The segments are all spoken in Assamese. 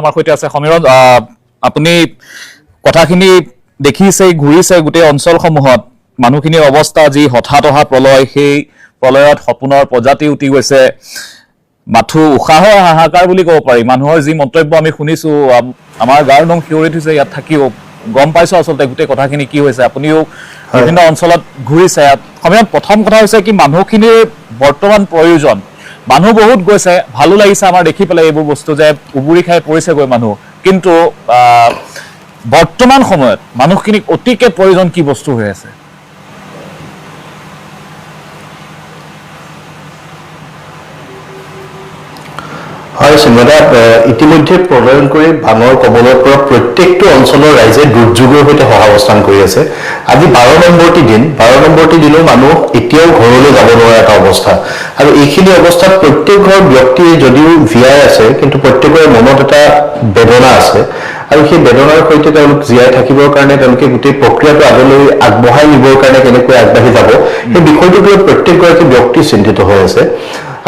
আমাৰ সৈতে আছে সমীৰণ আপুনি কথাখিনি দেখিছে ঘূৰিছে গোটেই অঞ্চলসমূহত মানুহখিনিৰ অৱস্থা যি হঠাৎ অহা প্ৰলয় সেই প্ৰলয়ত সপোনৰ প্ৰজাতি উঠি গৈছে মাথু উশাহৰ হাহাকাৰ বুলি ক'ব পাৰি মানুহৰ যি মন্তব্য আমি শুনিছো আমাৰ গাৰ নোম শিয়ৰি উঠিছে ইয়াত থাকিও গম পাইছো আচলতে গোটেই কথাখিনি কি হৈছে আপুনিও বিভিন্ন অঞ্চলত ঘূৰিছে সমীৰণ প্ৰথম কথা হৈছে কি মানুহখিনিৰ বৰ্তমান প্ৰয়োজন মানুহ বহুত গৈছে ভালো লাগিছে আমাৰ দেখি পেলাই এইবোৰ বস্তু যে উবুৰি খাই পৰিছে গৈ মানুহ কিন্তু বৰ্তমান সময়ত মানুহখিনিক অতিকে প্ৰয়োজন কি বস্তু হৈ আছে হয় সিমদা ইতিমধ্যে প্ৰলয়ন কৰি ভাঙৰ কবলৰ পৰা প্ৰত্যেকটো অঞ্চলৰ ৰাইজে দুৰ্যোগৰ সৈতে সহাৱস্থান কৰি আছে আজি 12 নম্বৰটি দিনো মানুহ এতিয়াও ঘৰলৈ যাব নোৱাৰা এটা অৱস্থা আৰু এইখিনি অৱস্থাত প্ৰত্যেক ঘৰ ব্যক্তি যদিও জীয়াই আছে কিন্তু প্ৰত্যেকৰে মনত এটা বেদনা আছে আৰু সেই বেদনাৰ সৈতে তেওঁলোক জীয়াই থাকিবৰ কাৰণে তেওঁলোকে গোটেই প্ৰক্ৰিয়াটো আগলৈ আগবঢ়াই নিবৰ কাৰণে কেনেকৈ আগবাঢ়ি যাব সেই বিষয়টোক লৈ প্ৰত্যেকগৰাকী ব্যক্তি চিন্তিত হৈ আছে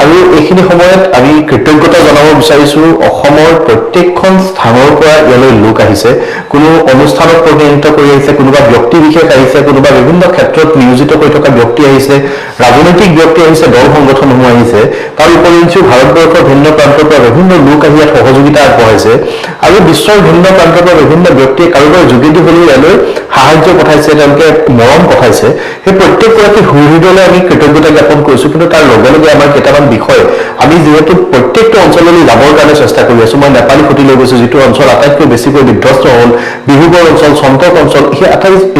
আৰু এইখিনি সময়ত আমি কৃতজ্ঞতা জনাব বিচাৰিছো অসমৰ প্ৰত্যেকখন স্থানৰ পৰা ইয়ালৈ লোক আহিছে কোনো অনুষ্ঠানত প্ৰতিনিধিত্ব কৰি আহিছে কোনোবা ব্যক্তি বিশেষ আহিছে কোনোবা বিভিন্ন ক্ষেত্ৰত নিয়োজিত হৈ থকা ব্যক্তি আহিছে ৰাজনৈতিক ব্যক্তি আহিছে দল সংগঠনসমূহ আহিছে তাৰ উপৰিও ভাৰতবৰ্ষৰ ভিন্ন প্ৰান্তৰ পৰা বিভিন্ন লোক আহি ইয়াত সহযোগিতা আগবঢ়াইছে আৰু বিশ্বৰ ভিন্ন প্ৰান্তৰ পৰা বিভিন্ন ব্যক্তিয়ে কাৰোবাৰ যোগেদি হ'লেও ইয়ালৈ সাহায্য পঠাইছে তেওঁলোকে মৰম পঠাইছে সেই প্ৰত্যেকগৰাকী সুহৃদলৈ আমি কৃতজ্ঞতা জ্ঞাপন কৰিছো কিন্তু তাৰ লগে লগে আমাৰ কেইটামান বিষয় আমি যেহেতু প্ৰত্যেকটো অঞ্চললৈ যাবৰ কাৰণে চেষ্টা কৰি আছো মই নেপালী খুঁটি লৈ গৈছো যিটো অঞ্চল আটাইতকৈ বেছিকৈ বিধ্বস্ত হ'ল বিহুবৰ অঞ্চল সন্তক অঞ্চল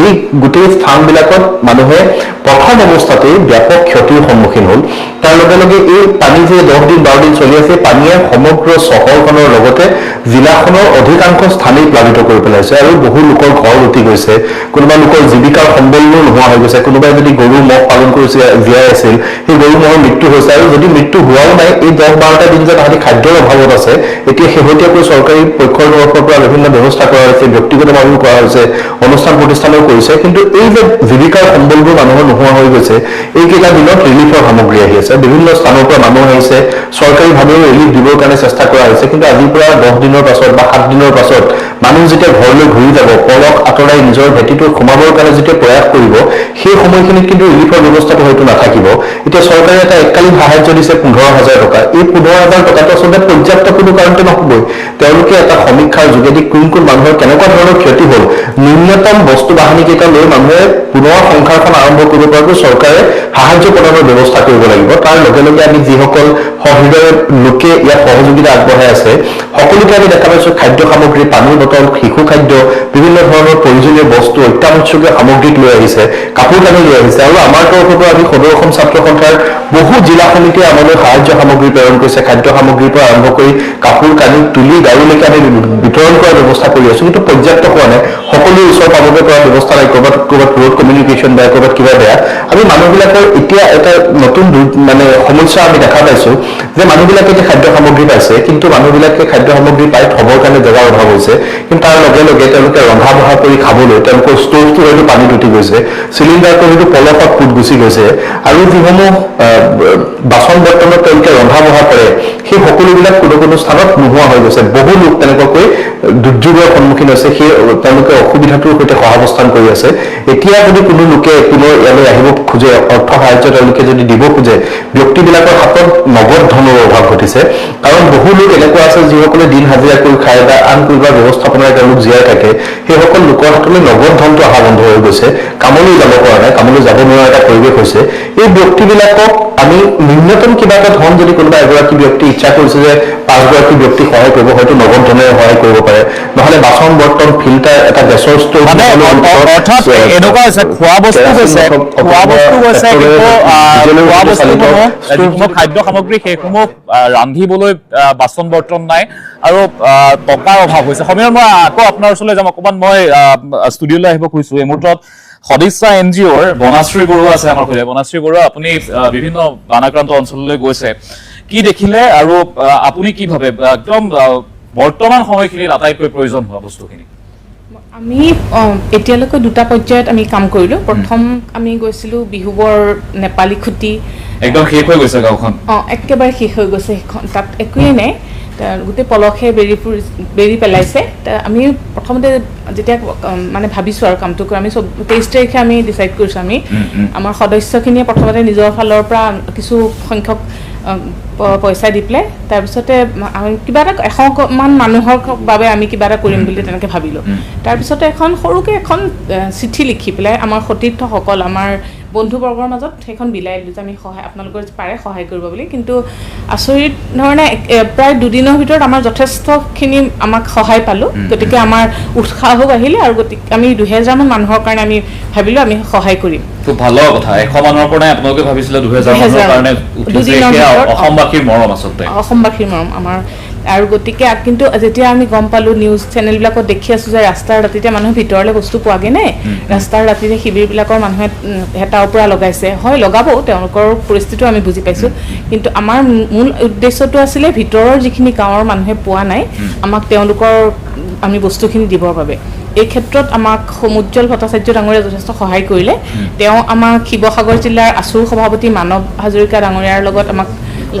এই গোটেই স্থানবিলাকত মানুহে প্ৰথম অৱস্থাতেই ব্যাপক ক্ষতিৰ সন্মুখীন হ'ল তাৰ লগে লগে এই পানী যে 10 দিন 12 দিন চলি আছে পানীয়ে সমগ্ৰ চহৰখনৰ লগতে জিলাখনৰ অধিকাংশ স্থানেই প্লাবিত কৰি পেলাইছে আৰু বহু লোকৰ ঘৰ উটি গৈছে কোনোবা লোকৰ জীৱিকাৰ সম্বলো নোহোৱা হৈ গৈছে কোনোবাই যদি গৰু মহ পালন কৰিছে জীয়াই আছিল সেই গৰু মহৰ মৃত্যু হৈছে আৰু যদি মৃত্যু হোৱাও নাই এই 10-12টা দিন যে তাহাঁতি খাদ্যৰ অভাৱত আছে এতিয়া শেহতীয়াকৈ চৰকাৰী পক্ষৰ তৰফৰ পৰা বিভিন্ন ব্যৱস্থা কৰা হৈছে ব্যক্তিগতভাৱেও কৰা হৈছে অনুষ্ঠান প্ৰতিষ্ঠানেও কৰিছে কিন্তু এই যে জীৱিকাৰ সম্বলবোৰ মানুহৰ নোহোৱা হৈ গৈছে এইকেইটা দিনত ৰিলিফৰ সামগ্ৰী আহি আছে বিভিন্ন স্থানৰ পৰা মানুহ আহিছে চৰকাৰীভাৱেও ৰিলিফ দিবৰ কাৰণে চেষ্টা কৰা হৈছে কিন্তু আজিৰ পৰা 10 দিনৰ পাছত বা 7 দিনৰ পাছত মানুহ যেতিয়া ঘৰলৈ ঘূৰি যাব পলক আঁতৰাই নিজৰ ভেটিটো সোমাবৰ কাৰণে যেতিয়া প্ৰয়াস কৰিব সেই সময়খিনিত কিন্তু ৰিলিফৰ ব্যৱস্থাটো হয়তো নাথাকিব এতিয়া চৰকাৰে এটা এককালীন সাহায্য দিছে 15,000 টকা এই 15,000 টকাটো আচলতে পৰ্যাপ্ত কোনো কাৰণতে নহবই তেওঁলোকে এটা সমীক্ষাৰ যোগেদি কোন মানুহৰ কেনেকুৱা ধৰণৰ ক্ষতি হ'ল ন্যূনতম বস্তু বাহিনী কেইটা লৈ মানুহে পুনৰ সংসাৰখন আৰম্ভ কৰিব পৰাকৈ চৰকাৰে সাহায্য প্ৰদানৰ ব্যৱস্থা কৰিব লাগিব তাৰ লগে লগে আমি যিসকল সহৃদয় লোকে ইয়াত সহযোগিতা আগবঢ়াই আছে সকলোকে আমি দেখা পাইছো খাদ্য সামগ্ৰী পানীৰ বটল শিশু খাদ্য বিভিন্ন ধৰণৰ প্ৰয়োজনীয় বস্তু অত্যাৱশ্যকীয় সামগ্ৰীক লৈ আহিছে কাপোৰ কানি লৈ আহিছে আৰু আমাৰ তৰফৰ পৰা আমি সদৌ অসম ছাত্ৰ সন্থাৰ বহু জিলা সমিতিয়ে আমালৈ সাহায্য সামগ্ৰী প্ৰেৰণ কৰিছে খাদ্য সামগ্ৰীৰ পৰা আৰম্ভ কৰি কাপোৰ কানি তুলি গাড়ীলৈকে আমি বিতৰণ কৰাৰ ব্যৱস্থা কৰি আছো কিন্তু পৰ্যাপ্ত হোৱা নাই সকলোৱে ওচৰ পাবগৈ পৰা ব্যৱস্থা নাই ক'ৰবাত ৰোড কমিউনিকেশ্যন বেয়া ক'ৰবাত কিবা বেয়া আমি মানুহবিলাকৰ এতিয়া এটা নতুন মানে সমস্যা আমি দেখা পাইছো যে মানুহবিলাকে এতিয়া খাদ্য সামগ্ৰী পাইছে কিন্তু মানুহবিলাকে খাদ্য সামগ্ৰী পাই থবৰ কাৰণে জেগাৰ অভাৱ হৈছে কিন্তু তাৰ লগে লগে তেওঁলোকে ৰন্ধা বঢ়া কৰি খাবলৈ তেওঁলোকৰ ষ্ট'ভটো হয়তো পানীত উঠি গৈছে চিলিণ্ডাৰটো হয়তো পলসত ফুট গুচি গৈছে আৰু যিসমূহ বাচন বৰ্তনত তেওঁলোকে ৰন্ধা বঢ়া কৰে সেই সকলোবিলাক কোনো স্থানত নোহোৱা হৈ গৈছে বহু লোক তেনেকুৱাকৈ দুৰ্যোগৰ সন্মুখীন হৈছে সেই তেওঁলোকে অসুবিধাটোৰ সৈতে সহাৱস্থান কৰি আছে এতিয়া যদি কোনো লোকে পুনৰ ইয়ালৈ আহিব খোজে অৰ্থ সাহায্য তেওঁলোকে যদি দিব খোজে ব্যক্তিবিলাকৰ হাতত নগদ ধনৰ অভাৱ ঘটিছে কাৰণ বহু লোক এনেকুৱা আছে যিসকলে দিন হাজিৰা কৰি খায় বা আন কিবা ব্যৱস্থাপনাৰে তেওঁলোক জীয়াই থাকে সেইসকল লোকৰ হাতলৈ নগদ ধনটো অহা বন্ধ হৈ গৈছে কামলৈ যাব পৰা নাই কামলৈ যাব নোৱাৰা এটা পৰিৱেশ হৈছে এই ব্যক্তিবিলাকক আমি ন্যূনতম কিবা এটা ধন যদি কোনোবা এগৰাকী ব্যক্তি ইচ্ছা কৰিছে যে 5গৰাকী ব্যক্তি সহায় কৰিব হয়তো নগদ ধনেৰে সহায় কৰিব পাৰে নহলে বাচন বৰ্তন ফিল্টাৰ এটা গেছৰ ষ্ট'ভ অৰ্থাৎ এনেকুৱা হৈছে খোৱা বস্তু গৈছে যিসমূহ খাদ্য সামগ্ৰী সেইসমূহ ৰান্ধিবলৈ বাচন বৰ্তন নাই আৰু টকাৰ অভাৱ হৈছে সমীৰণ মই আকৌ আপোনাৰ ওচৰলৈ যাম অকণমান মই ষ্টুডিঅ'লৈ আহিব খুজিছো এই মুহূৰ্তত সদিচ্ছা NGOৰ বনাশ্ৰী বৰুৱা আছে আমাৰ সৈতে বনাশ্ৰী বৰুৱা আপুনি বিভিন্ন বানাক্ৰান্ত অঞ্চললৈ গৈছে কি দেখিলে আৰু আপুনি কি ভাবে একদম বৰ্তমান সময়খিনিত আটাইতকৈ প্ৰয়োজন হোৱা বস্তুখিনি আমি এতিয়ালৈকে দুটা পৰ্যায়ত আমি কাম কৰিলো প্ৰথম আমি গৈছিলো বিহুবৰ নেপালী খুঁটি একদম শেষ হৈ গৈছে গাঁওখন একেবাৰে শেষ হৈ গৈছে তাত একোৱে নাই গোটেই পলসে বেৰি পেলাইছে আমি প্ৰথমতে যেতিয়া মানে ভাবিছোঁ আৰু কামটো কৰি আমি 23 তাৰিখে আমি ডিচাইড কৰিছোঁ আমি আমাৰ সদস্যখিনিয়ে প্ৰথমতে নিজৰ ফালৰ পৰা কিছু সংখ্যক পইচা দি পেলাই তাৰপিছতে আমি কিবা এটা 100মান মানুহৰ বাবে আমি কিবা এটা কৰিম বুলি তেনেকৈ ভাবিলোঁ তাৰপিছতে সৰুকৈ এখন চিঠি লিখি পেলাই আমাৰ সতীৰ্থসকল আমাৰ বন্ধুবৰ্গৰ মাজত সেইখন বিলাই দিলোঁ যে আমি আপোনালোকৰ পাৰে সহায় কৰিব বুলি কিন্তু আচৰিত ধৰণে প্ৰায় 2 দিনৰ ভিতৰত আমাৰ যথেষ্টখিনি আমাক সহায় পালোঁ গতিকে আমাৰ উৎসাহো আহিলে আৰু গতিকে আমি 2000মান মানুহৰ কাৰণে আমি ভাবিলোঁ আমি সহায় কৰিম খুব ভাল কথা 100 মানুহৰ পৰা আপোনালোকে ভাবিছিলে 2000 মানুহৰ কাৰণে অসমবাসীৰ মৰম আচলতে অসমবাসীৰ মৰম আমাৰ আৰু গতিকে কিন্তু যেতিয়া আমি গম পালোঁ নিউজ চেনেলবিলাকত দেখি আছোঁ যে ৰাস্তাৰ ৰাতিতে মানুহে ভিতৰলৈ বস্তু পোৱাগৈ নাই ৰাস্তাৰ ৰাতিতে শিবিৰবিলাকৰ মানুহে হেতাৰ পৰা লগাইছে হয় লগাব তেওঁলোকৰ পৰিস্থিতিও আমি বুজি পাইছোঁ কিন্তু আমাৰ মূল উদ্দেশ্যটো আছিলে ভিতৰৰ যিখিনি গাঁৱৰ মানুহে পোৱা নাই আমাক তেওঁলোকৰ আমি বস্তুখিনি দিবৰ বাবে এই ক্ষেত্ৰত আমাক সমুজ্জ্বল ভট্টাচাৰ্য ডাঙৰীয়াই যথেষ্ট সহায় কৰিলে তেওঁ আমাক শিৱসাগৰ জিলাৰ আছুৰ সভাপতি মানৱ হাজৰিকা ডাঙৰীয়াৰ লগত আমাক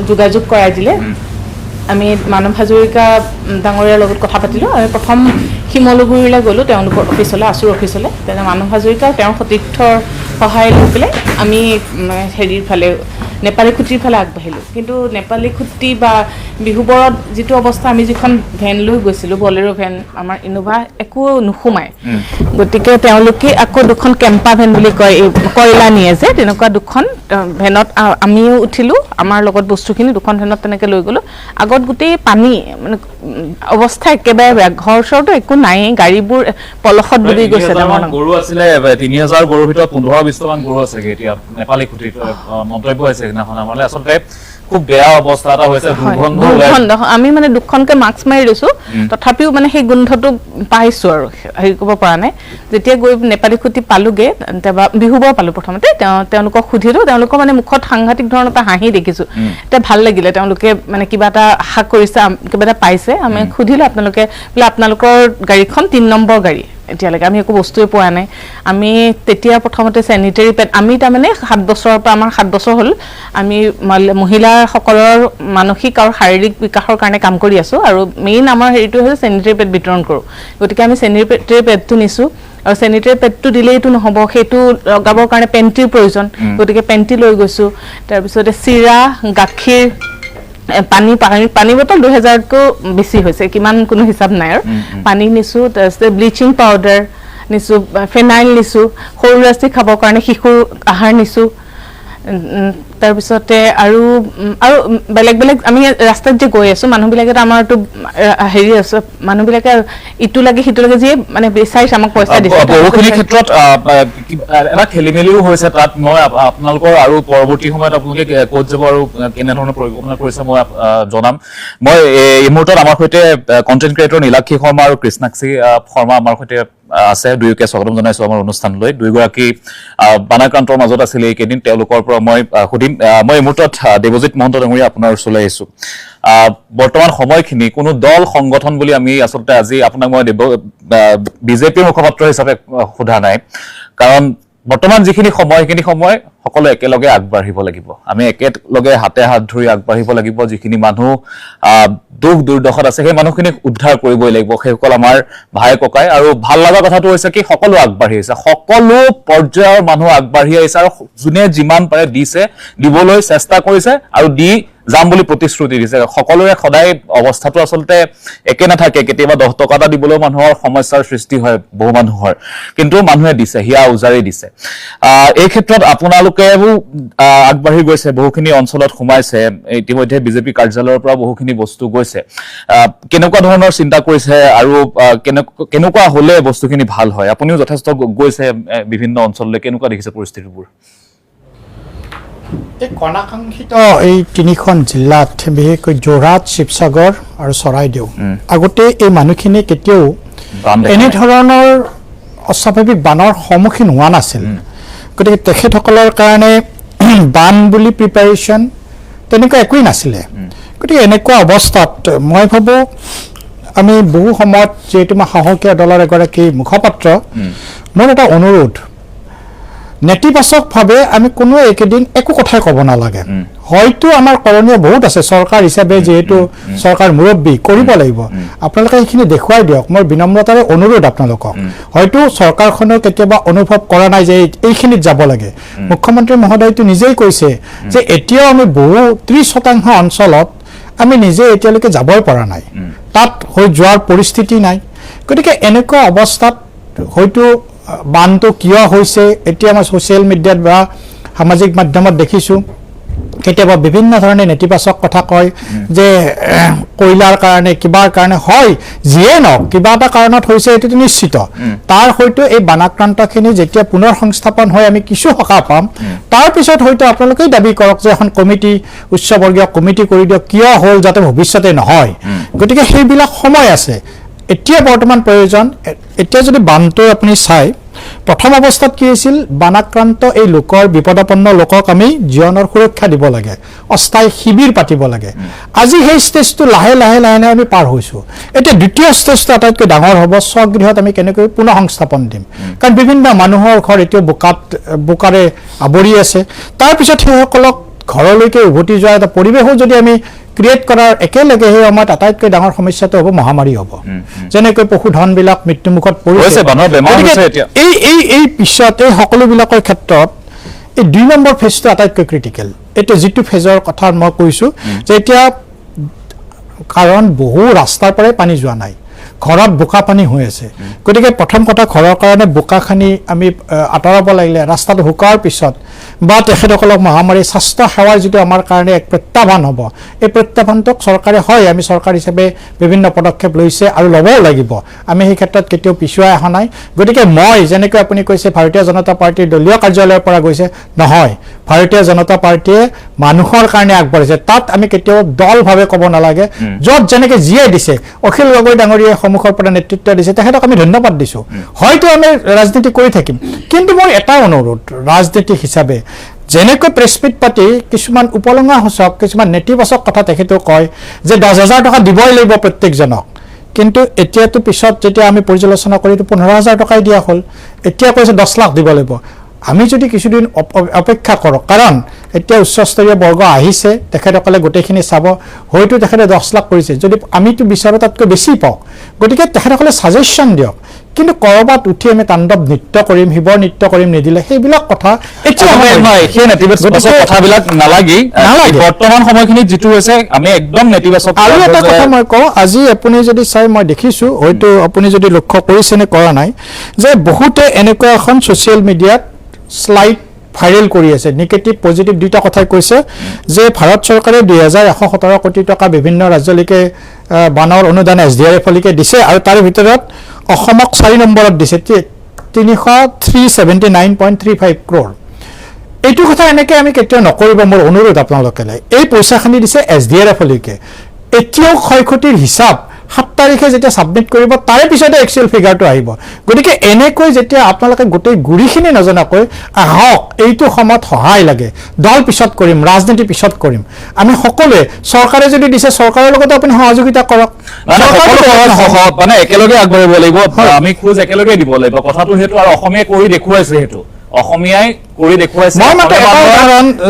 যোগাযোগ কৰাই দিলে আমি মানৱ হাজৰিকা ডাঙৰীয়াৰ লগত কথা পাতিলোঁ আমি প্ৰথম শিমলুগুৰিলৈ গ'লোঁ তেওঁলোকৰ অফিচলৈ আছুৰ অফিচলৈ তেতিয়া মানৱ হাজৰিকা তেওঁৰ সতীৰ্থৰ সহায় লৈ পেলাই আমি হেৰিৰ ফালে নেপালী খুঁটিৰ ফালে আগবাঢ়িলোঁ কিন্তু নেপালী খুঁটি বা বিহুবৰত যিটো অৱস্থা আমি যিখন ভেন লৈ গৈছিলোঁ বলেৰো ভেন আমাৰ ইনোভা একো নোসোমায় গতিকে তেওঁলোকে আকৌ দুখন কেম্পা ভেন বুলি কয় কয়লা নিয়ে যে তেনেকুৱা দুখন ভেনত আমিও উঠিলোঁ আমাৰ লগত বস্তুখিনি দুখন ভেনত তেনেকৈ লৈ গ'লোঁ আগত গোটেই পানী মানে অৱস্থা একেবাৰে বেয়া ঘৰ চৰটো একো নাই গাড়ীবোৰ পলসত ডুবি গৈছে গৰু আছিলে 3000 গৰুৰ ভিতৰত 15-20মান গৰু আছে এতিয়া নেপালী খুঁটিত মন্তব্য হৈছে সেইদিনাখন আমালৈ আচলতে খুব বেয়া অৱস্থা এটা হৈছে দুৰ্গন্ধ আমি মানে দুখনকে মাস্ক মাৰি লৈছোঁ তথাপিও মানে সেই গোন্ধটো পাইছোঁ আৰু হেৰি কৰিব পৰা নাই যেতিয়া গৈ নেপালী খুঁটি পালোঁগৈ বিহুবৰ পালোঁ প্ৰথমতে তেওঁলোকক সুধিলোঁ তেওঁলোকৰ মানে মুখত সাংঘাতিক ধৰণৰ এটা হাঁহি দেখিছোঁ এতিয়া ভাল লাগিলে তেওঁলোকে মানে কিবা এটা আশা কৰিছে কিবা এটা পাইছে আমি সুধিলোঁ আপোনালোকে বোলে আপোনালোকৰ গাড়ীখন 3 নম্বৰ গাড়ী এতিয়ালৈকে আমি একো বস্তুৱে পোৱা নাই আমি তেতিয়া প্ৰথমতে চেনিটেৰী পেড আমি তাৰমানে 7 বছৰৰ পৰা আমাৰ 7 বছৰ হ'ল আমি মহিলাসকলৰ মানসিক আৰু শাৰীৰিক বিকাশৰ কাৰণে কাম কৰি আছোঁ আৰু মেইন আমাৰ হেৰিটো হৈছে চেনিটেৰী পেড বিতৰণ কৰোঁ গতিকে আমি চেনিটেৰী পেডটো নিছোঁ আৰু চেনিটেৰী পেডটো দিলেইতো নহ'ব সেইটো লগাবৰ কাৰণে পেণ্টিৰ প্ৰয়োজন গতিকে পেণ্টি লৈ গৈছোঁ তাৰপিছতে চিৰা গাখীৰ পানী বটল 2000তকৈ বেছি হৈছে কিমান কোনো হিচাপ নাই আৰু পানী নিছোঁ তাৰপিছতে ব্লিচিং পাউডাৰ নিছোঁ ফেনাইল নিছোঁ সৰু ল'ৰা ছোৱালী খাবৰ কাৰণে শিশুৰ আহাৰ নিছোঁ তাৰপিছতে আৰু বেলেগ বেলেগ আমি ৰাস্তাত যে গৈ আছোঁ মানুহবিলাকে আমাৰতো হেৰি আছে মানুহবিলাকে ইটো লাগে সিটো লাগে যিয়ে মানে বিচাৰিছে আমাক পইচা দিছে বহুখিনি ক্ষেত্ৰত এটা খেলি মেলিও হৈছে তাত মই আপোনালোকৰ আৰু পৰৱৰ্তী সময়ত আপোনালোকে ক'ত যাব আৰু কেনেধৰণৰ পৰিকল্পনা কৰিছে মই জনাম মই এই মুহূৰ্তত আমাৰ সৈতে কণ্টেণ্ট ক্ৰিয়েটৰ নীলাক্ষী শৰ্মা আৰু কৃষ্ণাক্ষী শৰ্মা আমাৰ সৈতে আছে দুয়োকে স্বাগতম জনাইছোঁ আমাৰ অনুষ্ঠানলৈ দুয়োগৰাকী বানাক্ৰান্তৰ মাজত আছিলে এইকেইদিন তেওঁলোকৰ পৰা মই সুধিম মই এই মুহূৰ্তত দেৱজিৎ মহন্ত ডাঙৰীয়া আপোনাৰ ওচৰলৈ আহিছোঁ বৰ্তমান সময়খিনি কোনো দল সংগঠন বুলি আমি আচলতে আজি আপোনাক মই বিজেপিৰ মুখপাত্ৰ হিচাপে সোধা নাই কাৰণ বৰ্তমান যিখিনি সময় সেইখিনি সময় সকলো একেলগে আগবাঢ়িব লাগিব আমি একেলগে হাতে হাত ধৰি আগবাঢ়িব লাগিব যিখিনি মানুহ দুখ দুৰ্দশাত আছে সেই মানুহখিনিক উদ্ধাৰ কৰিবই লাগিব সেইসকল আমাৰ ভাই ককাই আৰু ভাল লগা কথাটো হৈছে কি সকলো আগবাঢ়ি আহিছে সকলো পৰ্যায়ৰ মানুহ আগবাঢ়ি আহিছে আৰু যোনে যিমান পাৰে দিছে দিবলৈ চেষ্টা কৰিছে আৰু দি যাম বুলি প্ৰতিশ্ৰুতি দিছে সকলোৰে সদায় অৱস্থাটো আচলতে একে নাথাকে কেতিয়াবা 10 টকা এটা দিবলৈও মানুহৰ সমস্যাৰ সৃষ্টি হয় বহু মানুহৰ কিন্তু মানুহে দিছে হিয়া উজাৰি দিছে এই ক্ষেত্ৰত আপোনালোকেও আগবাঢ়ি গৈছে বহুখিনি অঞ্চলত সোমাইছে ইতিমধ্যে বিজেপি কাৰ্যালয়ৰ পৰা বহুখিনি বস্তু গৈছে কেনেকুৱা ধৰণৰ চিন্তা কৰিছে আৰু কেনেকুৱা হলে বস্তুখিনি ভাল হয় আপুনিও যথেষ্ট গৈছে বিভিন্ন অঞ্চললৈ কেনেকুৱা দেখিছে পৰিস্থিতিবোৰ এই কণাকাংক্ষিত এই 3খন জিলাত বিশেষকৈ যোৰহাট শিৱসাগৰ আৰু চৰাইদেউ আগতে এই মানুহখিনি কেতিয়াও এনেধৰণৰ অস্বাভাৱিক বানৰ সন্মুখীন হোৱা নাছিল গতিকে তেখেতসকলৰ কাৰণে বান বুলি প্ৰিপাৰেশ্যন তেনেকুৱা একোৱেই নাছিলে গতিকে এনেকুৱা অৱস্থাত মই ভাবোঁ আমি বহু সময়ত যিহেতু মই সাহসীয়া দলৰ এগৰাকী মুখপাত্ৰ মোৰ এটা অনুৰোধ নেতিবাচকভাৱে আমি কোনো একেদিন একো কথাই ক'ব নালাগে হয়তো আমাৰ কৰণীয় বহুত আছে চৰকাৰ হিচাপে যেহেতু চৰকাৰ মুৰব্বী কৰিব লাগিব আপোনালোকে এইখিনি দেখুৱাই দিয়ক মোৰ বিনম্ৰতাৰে অনুৰোধ আপোনালোকক হয়তো চৰকাৰখনেও কেতিয়াবা অনুভৱ কৰা নাই যে এইখিনিত যাব লাগে মুখ্যমন্ত্ৰী মহোদয়টো নিজেই কৈছে যে এতিয়াও আমি বহু 30% অঞ্চলত আমি নিজে এতিয়ালৈকে যাবই পৰা নাই তাত হৈ যোৱাৰ পৰিস্থিতি নাই গতিকে এনেকুৱা অৱস্থাত হয়তো বানটো কিয় হৈছে এতিয়া আমাৰ ছ'চিয়েল মিডিয়াত বা সামাজিক মাধ্যমত দেখিছোঁ কেতিয়াবা বিভিন্ন ধৰণে নেতিবাচক কথা কয় যে কয়লাৰ কাৰণে কিবাৰ কাৰণে হয় যিয়ে নহওক কিবা এটা কাৰণত হৈছে এইটো নিশ্চিত তাৰ হয়তো এই বানাক্ৰান্তখিনি যেতিয়া পুনৰ সংস্থাপন হয় আমি কিছু সকাহ পাম তাৰ পিছত হয়তো আপোনালোকেই দাবী কৰক যে এখন কমিটি উচ্চবৰ্গীয় কমিটি কৰি দিয়ক কিয় হ'ল যাতে ভৱিষ্যতে নহয় গতিকে সেইবিলাক সময় আছে এতিয়া বৰ্তমান প্ৰয়োজন এতিয়া যদি বানটো আপুনি চাই প্ৰথম অৱস্থাত কি আছিল বানাক্ৰান্ত এই লোকৰ বিপদাপন্ন লোকক আমি জীৱনৰ সুৰক্ষা দিব লাগে অস্থায়ী শিবিৰ পাতিব লাগে আজি সেই ষ্টেজটো লাহে লাহে আমি পাৰ হৈছোঁ এতিয়া দ্বিতীয় ষ্টেজটো আটাইতকৈ ডাঙৰ হ'ব স্বগৃহত আমি কেনেকৈ পুনৰ সংস্থাপন দিম কাৰণ বিভিন্ন মানুহৰ ঘৰ এতিয়া বোকাৰে আৱৰি আছে তাৰপিছত সেইসকলক ঘৰলৈকে উভতি যোৱা এটা পৰিৱেশো যদি আমি ক্ৰিয়েট কৰাৰ একেলগে সেই সময়ত আটাইতকৈ ডাঙৰ সমস্যাটো হ'ব মহামাৰী হ'ব যেনেকৈ পশুধনবিলাক মৃত্যুমুখত পৰিছে এই পিছত এই সকলোবিলাকৰ ক্ষেত্ৰত এই 2 নম্বৰ ফেজটো আটাইতকৈ ক্ৰিটিকেল এতিয়া যিটো ফেজৰ কথা মই কৈছোঁ যে এতিয়া কাৰণ বহু ৰাস্তাৰ পৰাই পানী যোৱা নাই ঘৰত বোকা পানী হৈ আছে গতিকে প্ৰথম কথা ঘৰৰ কাৰণে বোকাখানি আমি আঁতৰাব লাগিলে ৰাস্তাটো শুকোৱাৰ পিছত বা তেখেতসকলক মহামাৰী স্বাস্থ্য সেৱাৰ যিটো আমাৰ কাৰণে এক প্ৰত্যাহ্বান হ'ব এই প্ৰত্যাহ্বানটোক চৰকাৰে হয় আমি চৰকাৰ হিচাপে বিভিন্ন পদক্ষেপ লৈছে আৰু ল'বও লাগিব আমি সেই ক্ষেত্ৰত কেতিয়াও পিছুৱাই অহা নাই গতিকে মই যেনেকৈ আপুনি কৈছে ভাৰতীয় জনতা পাৰ্টীৰ দলীয় কাৰ্যালয়ৰ পৰা গৈছে নহয় ভাৰতীয় জনতা পাৰ্টীয়ে মানুহৰ কাৰণে আগবাঢ়িছে তাত আমি কেতিয়াও দলভাৱে ক'ব নালাগে য'ত যেনেকৈ যিয়ে দিছে অখিল গগৈ ডাঙৰীয়াই সন্মুখৰ পৰা নেতৃত্ব দিছে তেখেতক আমি ধন্যবাদ দিছোঁ হয়তো আমি ৰাজনীতি কৰি থাকিম কিন্তু মোৰ এটা অনুৰোধ ৰাজনীতিক হিচাপে যেনেকৈ প্ৰেছমিট পাতি কিছুমান উপলঙা সূচক কিছুমান নেতিবাচক কথা তেখেতেও কয় যে 10,000 টকা দিবই লাগিব প্ৰত্যেকজনক কিন্তু এতিয়াতো পিছত যেতিয়া আমি পৰ্যালোচনা কৰি 15,000 টকাই দিয়া হ'ল এতিয়া কৈছে 10 লাখ দিব লাগিব আমি যদি কিছুদিন অপেক্ষা কৰক কাৰণ এতিয়া উচ্চস্তৰীয় বৰ্গ আহিছে তেখেতসকলে গোটেইখিনি চাব হয়তো তেখেতে 10 লাখ কৰিছে যদি আমিতো বিচাৰোঁ তাতকৈ বেছি পাওঁ গতিকে তেখেতসকলে ছাজেশ্যন দিয়ক কিন্তু কৰবাত উঠি আমি তাণ্ডৱ নৃত্য কৰিম শিৱৰ নৃত্য কৰিম নিদিলে সেইবিলাক কথা এতিয়া সেই নেতিবাচক কথাবিলাক নালাগি বৰ্তমান সময়খিনিত যিটো হৈছে আমি একদম নেতিবাচক আৰু এটা কথা মই কওঁ আজি আপুনি যদি চাই মই দেখিছোঁ হয়তো আপুনি যদি লক্ষ্য কৰিছে নে কৰা নাই যে বহুতে এনেকুৱা এখন ছ'চিয়েল মিডিয়াত স্লাইড ভাইৰেল কৰি আছে নিগেটিভ পজিটিভ দুটা কথাই কৈছে যে ভাৰত চৰকাৰে 2,117 কোটি টকা বিভিন্ন ৰাজ্যলৈকে বানৰ অনুদান SDRF-লৈকে দিছে আৰু তাৰ ভিতৰত অসমক 4 নম্বৰত দিছে 379.35 crore এইটো কথা এনেকৈ আমি কেতিয়াও নকৰিব মোৰ অনুৰোধ আপোনালোকে এই পইচাখিনি দিছে SDRF-লৈকে এতিয়াও ক্ষয়ক্ষতিৰ হিচাপ 7 তাৰিখে যেতিয়া সাবমিট কৰিব তাৰে পিছতে এক্সুৱেল ফিগাৰটো আহিব গতিকে এনেকৈ যেতিয়া আপোনালোকে গোটেই গুৰিখিনি নজনাকৈ আহক এইটো সময়ত সহায় লাগে দল পিছত কৰিম ৰাজনীতি পিছত কৰিম আমি সকলোৱে চৰকাৰে যদি দিছে চৰকাৰৰ লগত আপুনি সহযোগিতা কৰক মানে একেলগে আগবাঢ়িব লাগিব আমি খোজ একেলগে দিব লাগিব কথাটো হেতু আৰু অসমীয়া কৰি দেখুৱাইছে হেতু অসমীয়াই কৰি দেখুৱাইছে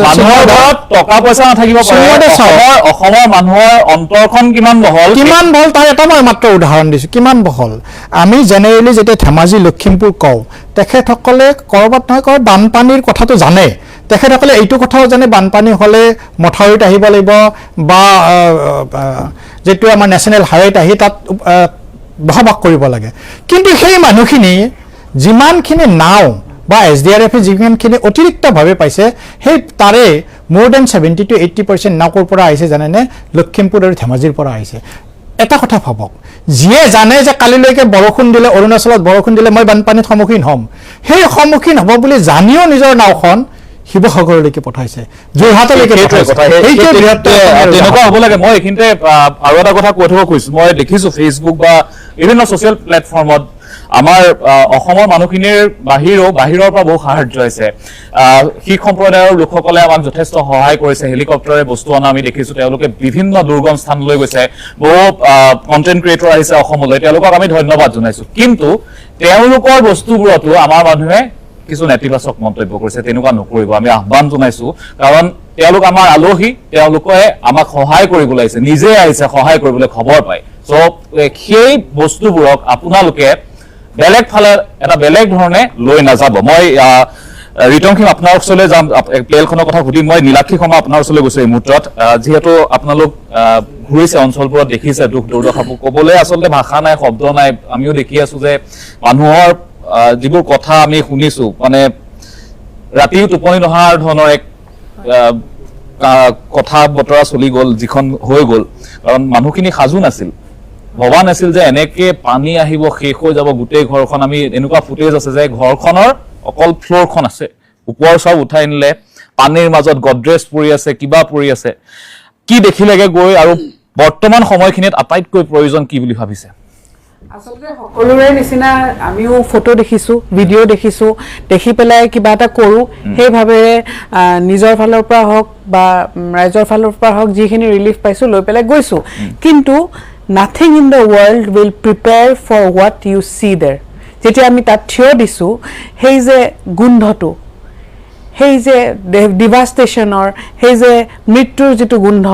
মানুহৰ ঘৰত টকা পইচা নাথাকিব পাৰে অসমৰ মানুহৰ অন্তৰখন কিমান বহল তাৰ এটা মই মাত্ৰ উদাহৰণ দিছোঁ কিমান বহল আমি জেনেৰেলি যেতিয়া ধেমাজি লখিমপুৰ কওঁ তেখেতসকলে কৰবাত নহয় কৰবাত বানপানীৰ কথাটো জানে তেখেতসকলে এইটো কথাও জানে বানপানী হ'লে মথাউৰিত আহিব লাগিব বা যেটো আমাৰ নেশ্যনেল হাইৱেত আহি তাত বসবাস কৰিব লাগে কিন্তু সেই মানুহখিনি যিমানখিনি নাও বা SDRF যিমানখিনি অতিৰিক্তভাৱে পাইছে সেই তাৰে more than 70 to 80% নাওৰ পৰা আহিছে জানেনে লখিমপুৰ আৰু ধেমাজিৰ পৰা আহিছে এটা কথা ভাবক যিয়ে জানে যে কালিলৈকে বৰষুণ দিলে অৰুণাচলত বৰষুণ দিলে মই বানপানীত সন্মুখীন হ'ম সেই সন্মুখীন হ'ব বুলি জানিও নিজৰ নাওখন শিৱসাগৰলৈকে পঠাইছে যোৰহাটলৈকে তেনেকুৱা হ'ব লাগে মই এইখিনিতে আৰু এটা কথা কৈ থব খুজিছোঁ মই দেখিছোঁ ফেচবুক বা বিভিন্ন ছ'চিয়েল প্লেটফৰ্মত আমাৰ অসমৰ মানুহখিনিৰ বাহিৰৰ পৰা বহু সাহায্য হৈছে শিখ সম্প্ৰদায়ৰ লোকসকলে আমাক যথেষ্ট সহায় কৰিছে হেলিকপ্টাৰে বস্তু অনা আমি দেখিছোঁ তেওঁলোকে বিভিন্ন দুৰ্গম স্থানলৈ গৈছে বহু কণ্টেণ্ট ক্ৰিয়েটৰ আহিছে অসমলৈ তেওঁলোকক আমি ধন্যবাদ জনাইছোঁ কিন্তু তেওঁলোকৰ বস্তুবোৰতো আমাৰ মানুহে কিছু নেতিবাচক মন্তব্য কৰিছে তেনেকুৱা নকৰিব আমি আহ্বান জনাইছোঁ কাৰণ তেওঁলোক আমাৰ আলহী, তেওঁলোকে আমাক সহায় কৰিবলৈ আহিছে, নিজে আহিছে সহায় কৰিবলৈ খবৰ পায়। চ' সেই বস্তুবোৰক আপোনালোকে বেলেগ ফালে এটা বেলেগ ধৰণে লৈ নাযাব। মই ৰিতম সিং আপোনাৰ ওচৰলৈ যাম, প্লেলখনৰ কথা সুধিম। মই নীলাক্ষী শৰ্মা আপোনাৰ ওচৰলৈ গৈছো এই মুহূৰ্তত। যিহেতু আপোনালোক ঘূৰিছে অঞ্চলবোৰত, দেখিছে দুখ দুৰ্দশাবোৰ, ক'বলৈ আচলতে ভাষা নাই, শব্দ নাই। আমিও দেখি আছো যে মানুহৰ যিবোৰ কথা আমি শুনিছো, মানে ৰাতিও টোপনি নহাৰ ধৰণৰ এক কথা বতৰা চলি গ'ল, যিখন হৈ গ'ল। কাৰণ মানুহখিনি সাজু নাছিল, ভবা নাছিল যে এনেকে পানী আহিব, শেষ হৈ যাব গোটেই ঘৰখন। আমি এনেকুৱা ফুটেজ আছে যে ঘৰখনৰ অকল ফ্ল'ৰখন আছে, ওপৰ চব উঠাই নিলে, পানীৰ মাজত গডৰেজ পৰি আছে, কিবা পৰি আছে। কি দেখিলেগে গৈ, আৰু বৰ্তমান সময়খিনিত আটাইতকৈ প্ৰয়োজন কি বুলি ভাবিছে? আচলতে সকলোৰে নিচিনা আমিও ফটো দেখিছো, ভিডিঅ' দেখিছো, দেখি পেলাই কিবা এটা কৰোঁ, সেই ভাৱেৰে নিজৰ ফালৰ পৰা হওক বা ৰাইজৰ ফালৰ পৰা হওক যিখিনি ৰিলিফ পাইছো লৈ পেলাই গৈছো। কিন্তু nothing in the world will prepare for what you see there. যেতিয়া আমি তাত থিয় দিছো, সেই যে গোন্ধটো, সেই যে ডিভাষ্টেশ্যনৰ, সেই যে মৃত্যুৰ যিটো গোন্ধ,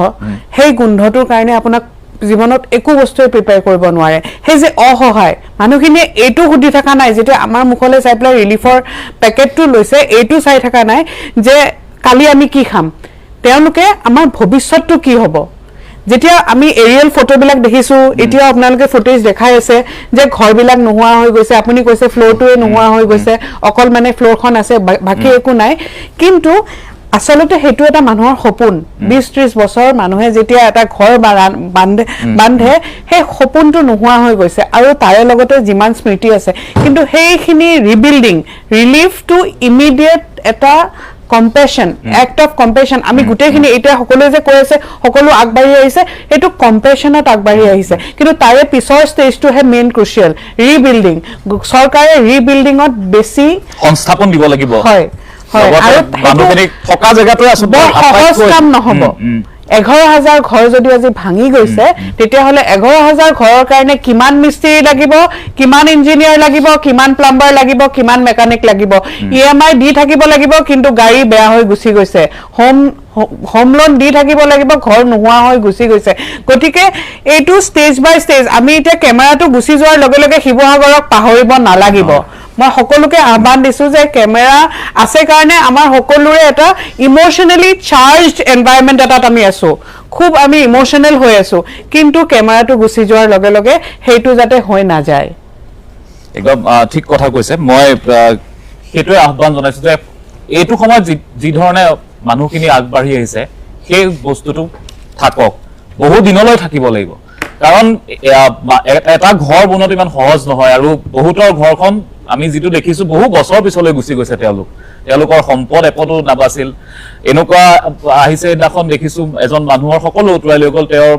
সেই গোন্ধটোৰ কাৰণে আপোনাক জীৱনত একো বস্তুৱে প্ৰিপেয়াৰ কৰিব নোৱাৰে। সেই যে অসহায় মানুহখিনিয়ে এইটো সুধি থকা নাই, যেতিয়া আমাৰ মুখলৈ চাই পেলাই ৰিলিফৰ পেকেটটো লৈছে, এইটো চাই থকা নাই যে কালি আমি কি খাম, তেওঁলোকে আমাৰ ভৱিষ্যতটো কি হ'ব। যেতিয়া আমি এৰিয়েল ফটোবিলাক দেখিছো, এতিয়া আপোনালোকে ফুটেজ দেখাই আছে যে ঘৰবিলাক নোহোৱা হৈ গৈছে, আপুনি কৈছে ফ্ল'ৰটোৱে নোহোৱা হৈ গৈছে, অকল মানে ফ্ল'ৰখন আছে, বাকী একো নাই। কিন্তু আচলতে সেইটো এটা মানুহৰ সপোন। 20-30 বছৰ মানুহে যেতিয়া এটা ঘৰ বান্ধে, সেই সপোনটো নোহোৱা হৈ গৈছে, আৰু তাৰে লগতে যিমান স্মৃতি আছে। কিন্তু সেইখিনি ৰিবিল্ডিং, ৰিলিফ টু ইমিডিয়েট এটা কম্পেশ্যন, এক্ট অফ কম্পেশ্যন। আমি গোটেইখিনি এতিয়া সকলোৱে যে কৈ আছে, সকলো আগবাঢ়ি আহিছে, সেইটো কম্পেশ্যনত আগবাঢ়ি আহিছে। কিন্তু তাৰে পিছৰ ষ্টেজটোহে মেইন ক্ৰুচিয়েল, ৰিবিল্ডিং। চৰকাৰে ৰিবিল্ডিঙত বেছি সংস্থাপন দিব লাগিব। হয়, আৰু থকা জেগাটোৱে বৰ সহজ কাম নহ'ব। 11,000 ঘৰ যদি আজি ভাঙি গৈছে, তেতিয়াহ'লে 11,000 ঘৰৰ কাৰণে কিমান মিস্ত্ৰী লাগিব, কিমান ইঞ্জিনিয়াৰ লাগিব, কিমান প্লাম্বাৰ লাগিব, কিমান মেকানিক লাগিব। EMI দি থাকিব লাগিব, কিন্তু গাড়ী বেয়া হৈ গুচি গৈছে। হোম লোন দি থাকিব লাগিব, ঘৰ নোহোৱা হৈ গুচি গৈছে। গতিকে এইটো ষ্টেজ বাই ষ্টেজ। আমি এতিয়া কেমেৰাটো গুচি যোৱাৰ লগে লগে শিৱসাগৰক পাহৰিব নালাগিব। মই সকলোকে আহ্বান দিছো যে কেমেৰা আছে কাৰণে আমাৰ সকলোৰে এটা ইমোশ্যনেলি চাৰ্জড এনভাইৰনমেণ্ট এটাত আমি আছো, খুব আমি ইমোশ্যনেল হৈ আছো। কিন্তু কেমেৰাটো গুচি যোৱাৰ লগে লগে সেইটো যাতে হৈ নাযায়। একদম ঠিক কথা কৈছে। মই সেইটোৱে আহ্বান জনাইছো যে এইটো সময়ত যি ধৰণে মানুহখিনি আগবাঢ়ি আহিছে, সেই বস্তুটো থাকক, বহু দিনলৈ থাকিব লাগিব। কাৰণ এটা ঘৰ বনোৱাটো ইমান সহজ নহয়, আৰু বহুতৰ ঘৰখন আমি যিটো দেখিছো বহু বছৰ পিছলৈ গুচি গৈছে। তেওঁলোকৰ সম্পদ একোটো নাবাছিল। এনেকুৱা আহিছে, সেইদিনাখন দেখিছো এজন মানুহৰ সকলো উটুৱাই লৈ গ'ল, তেওঁৰ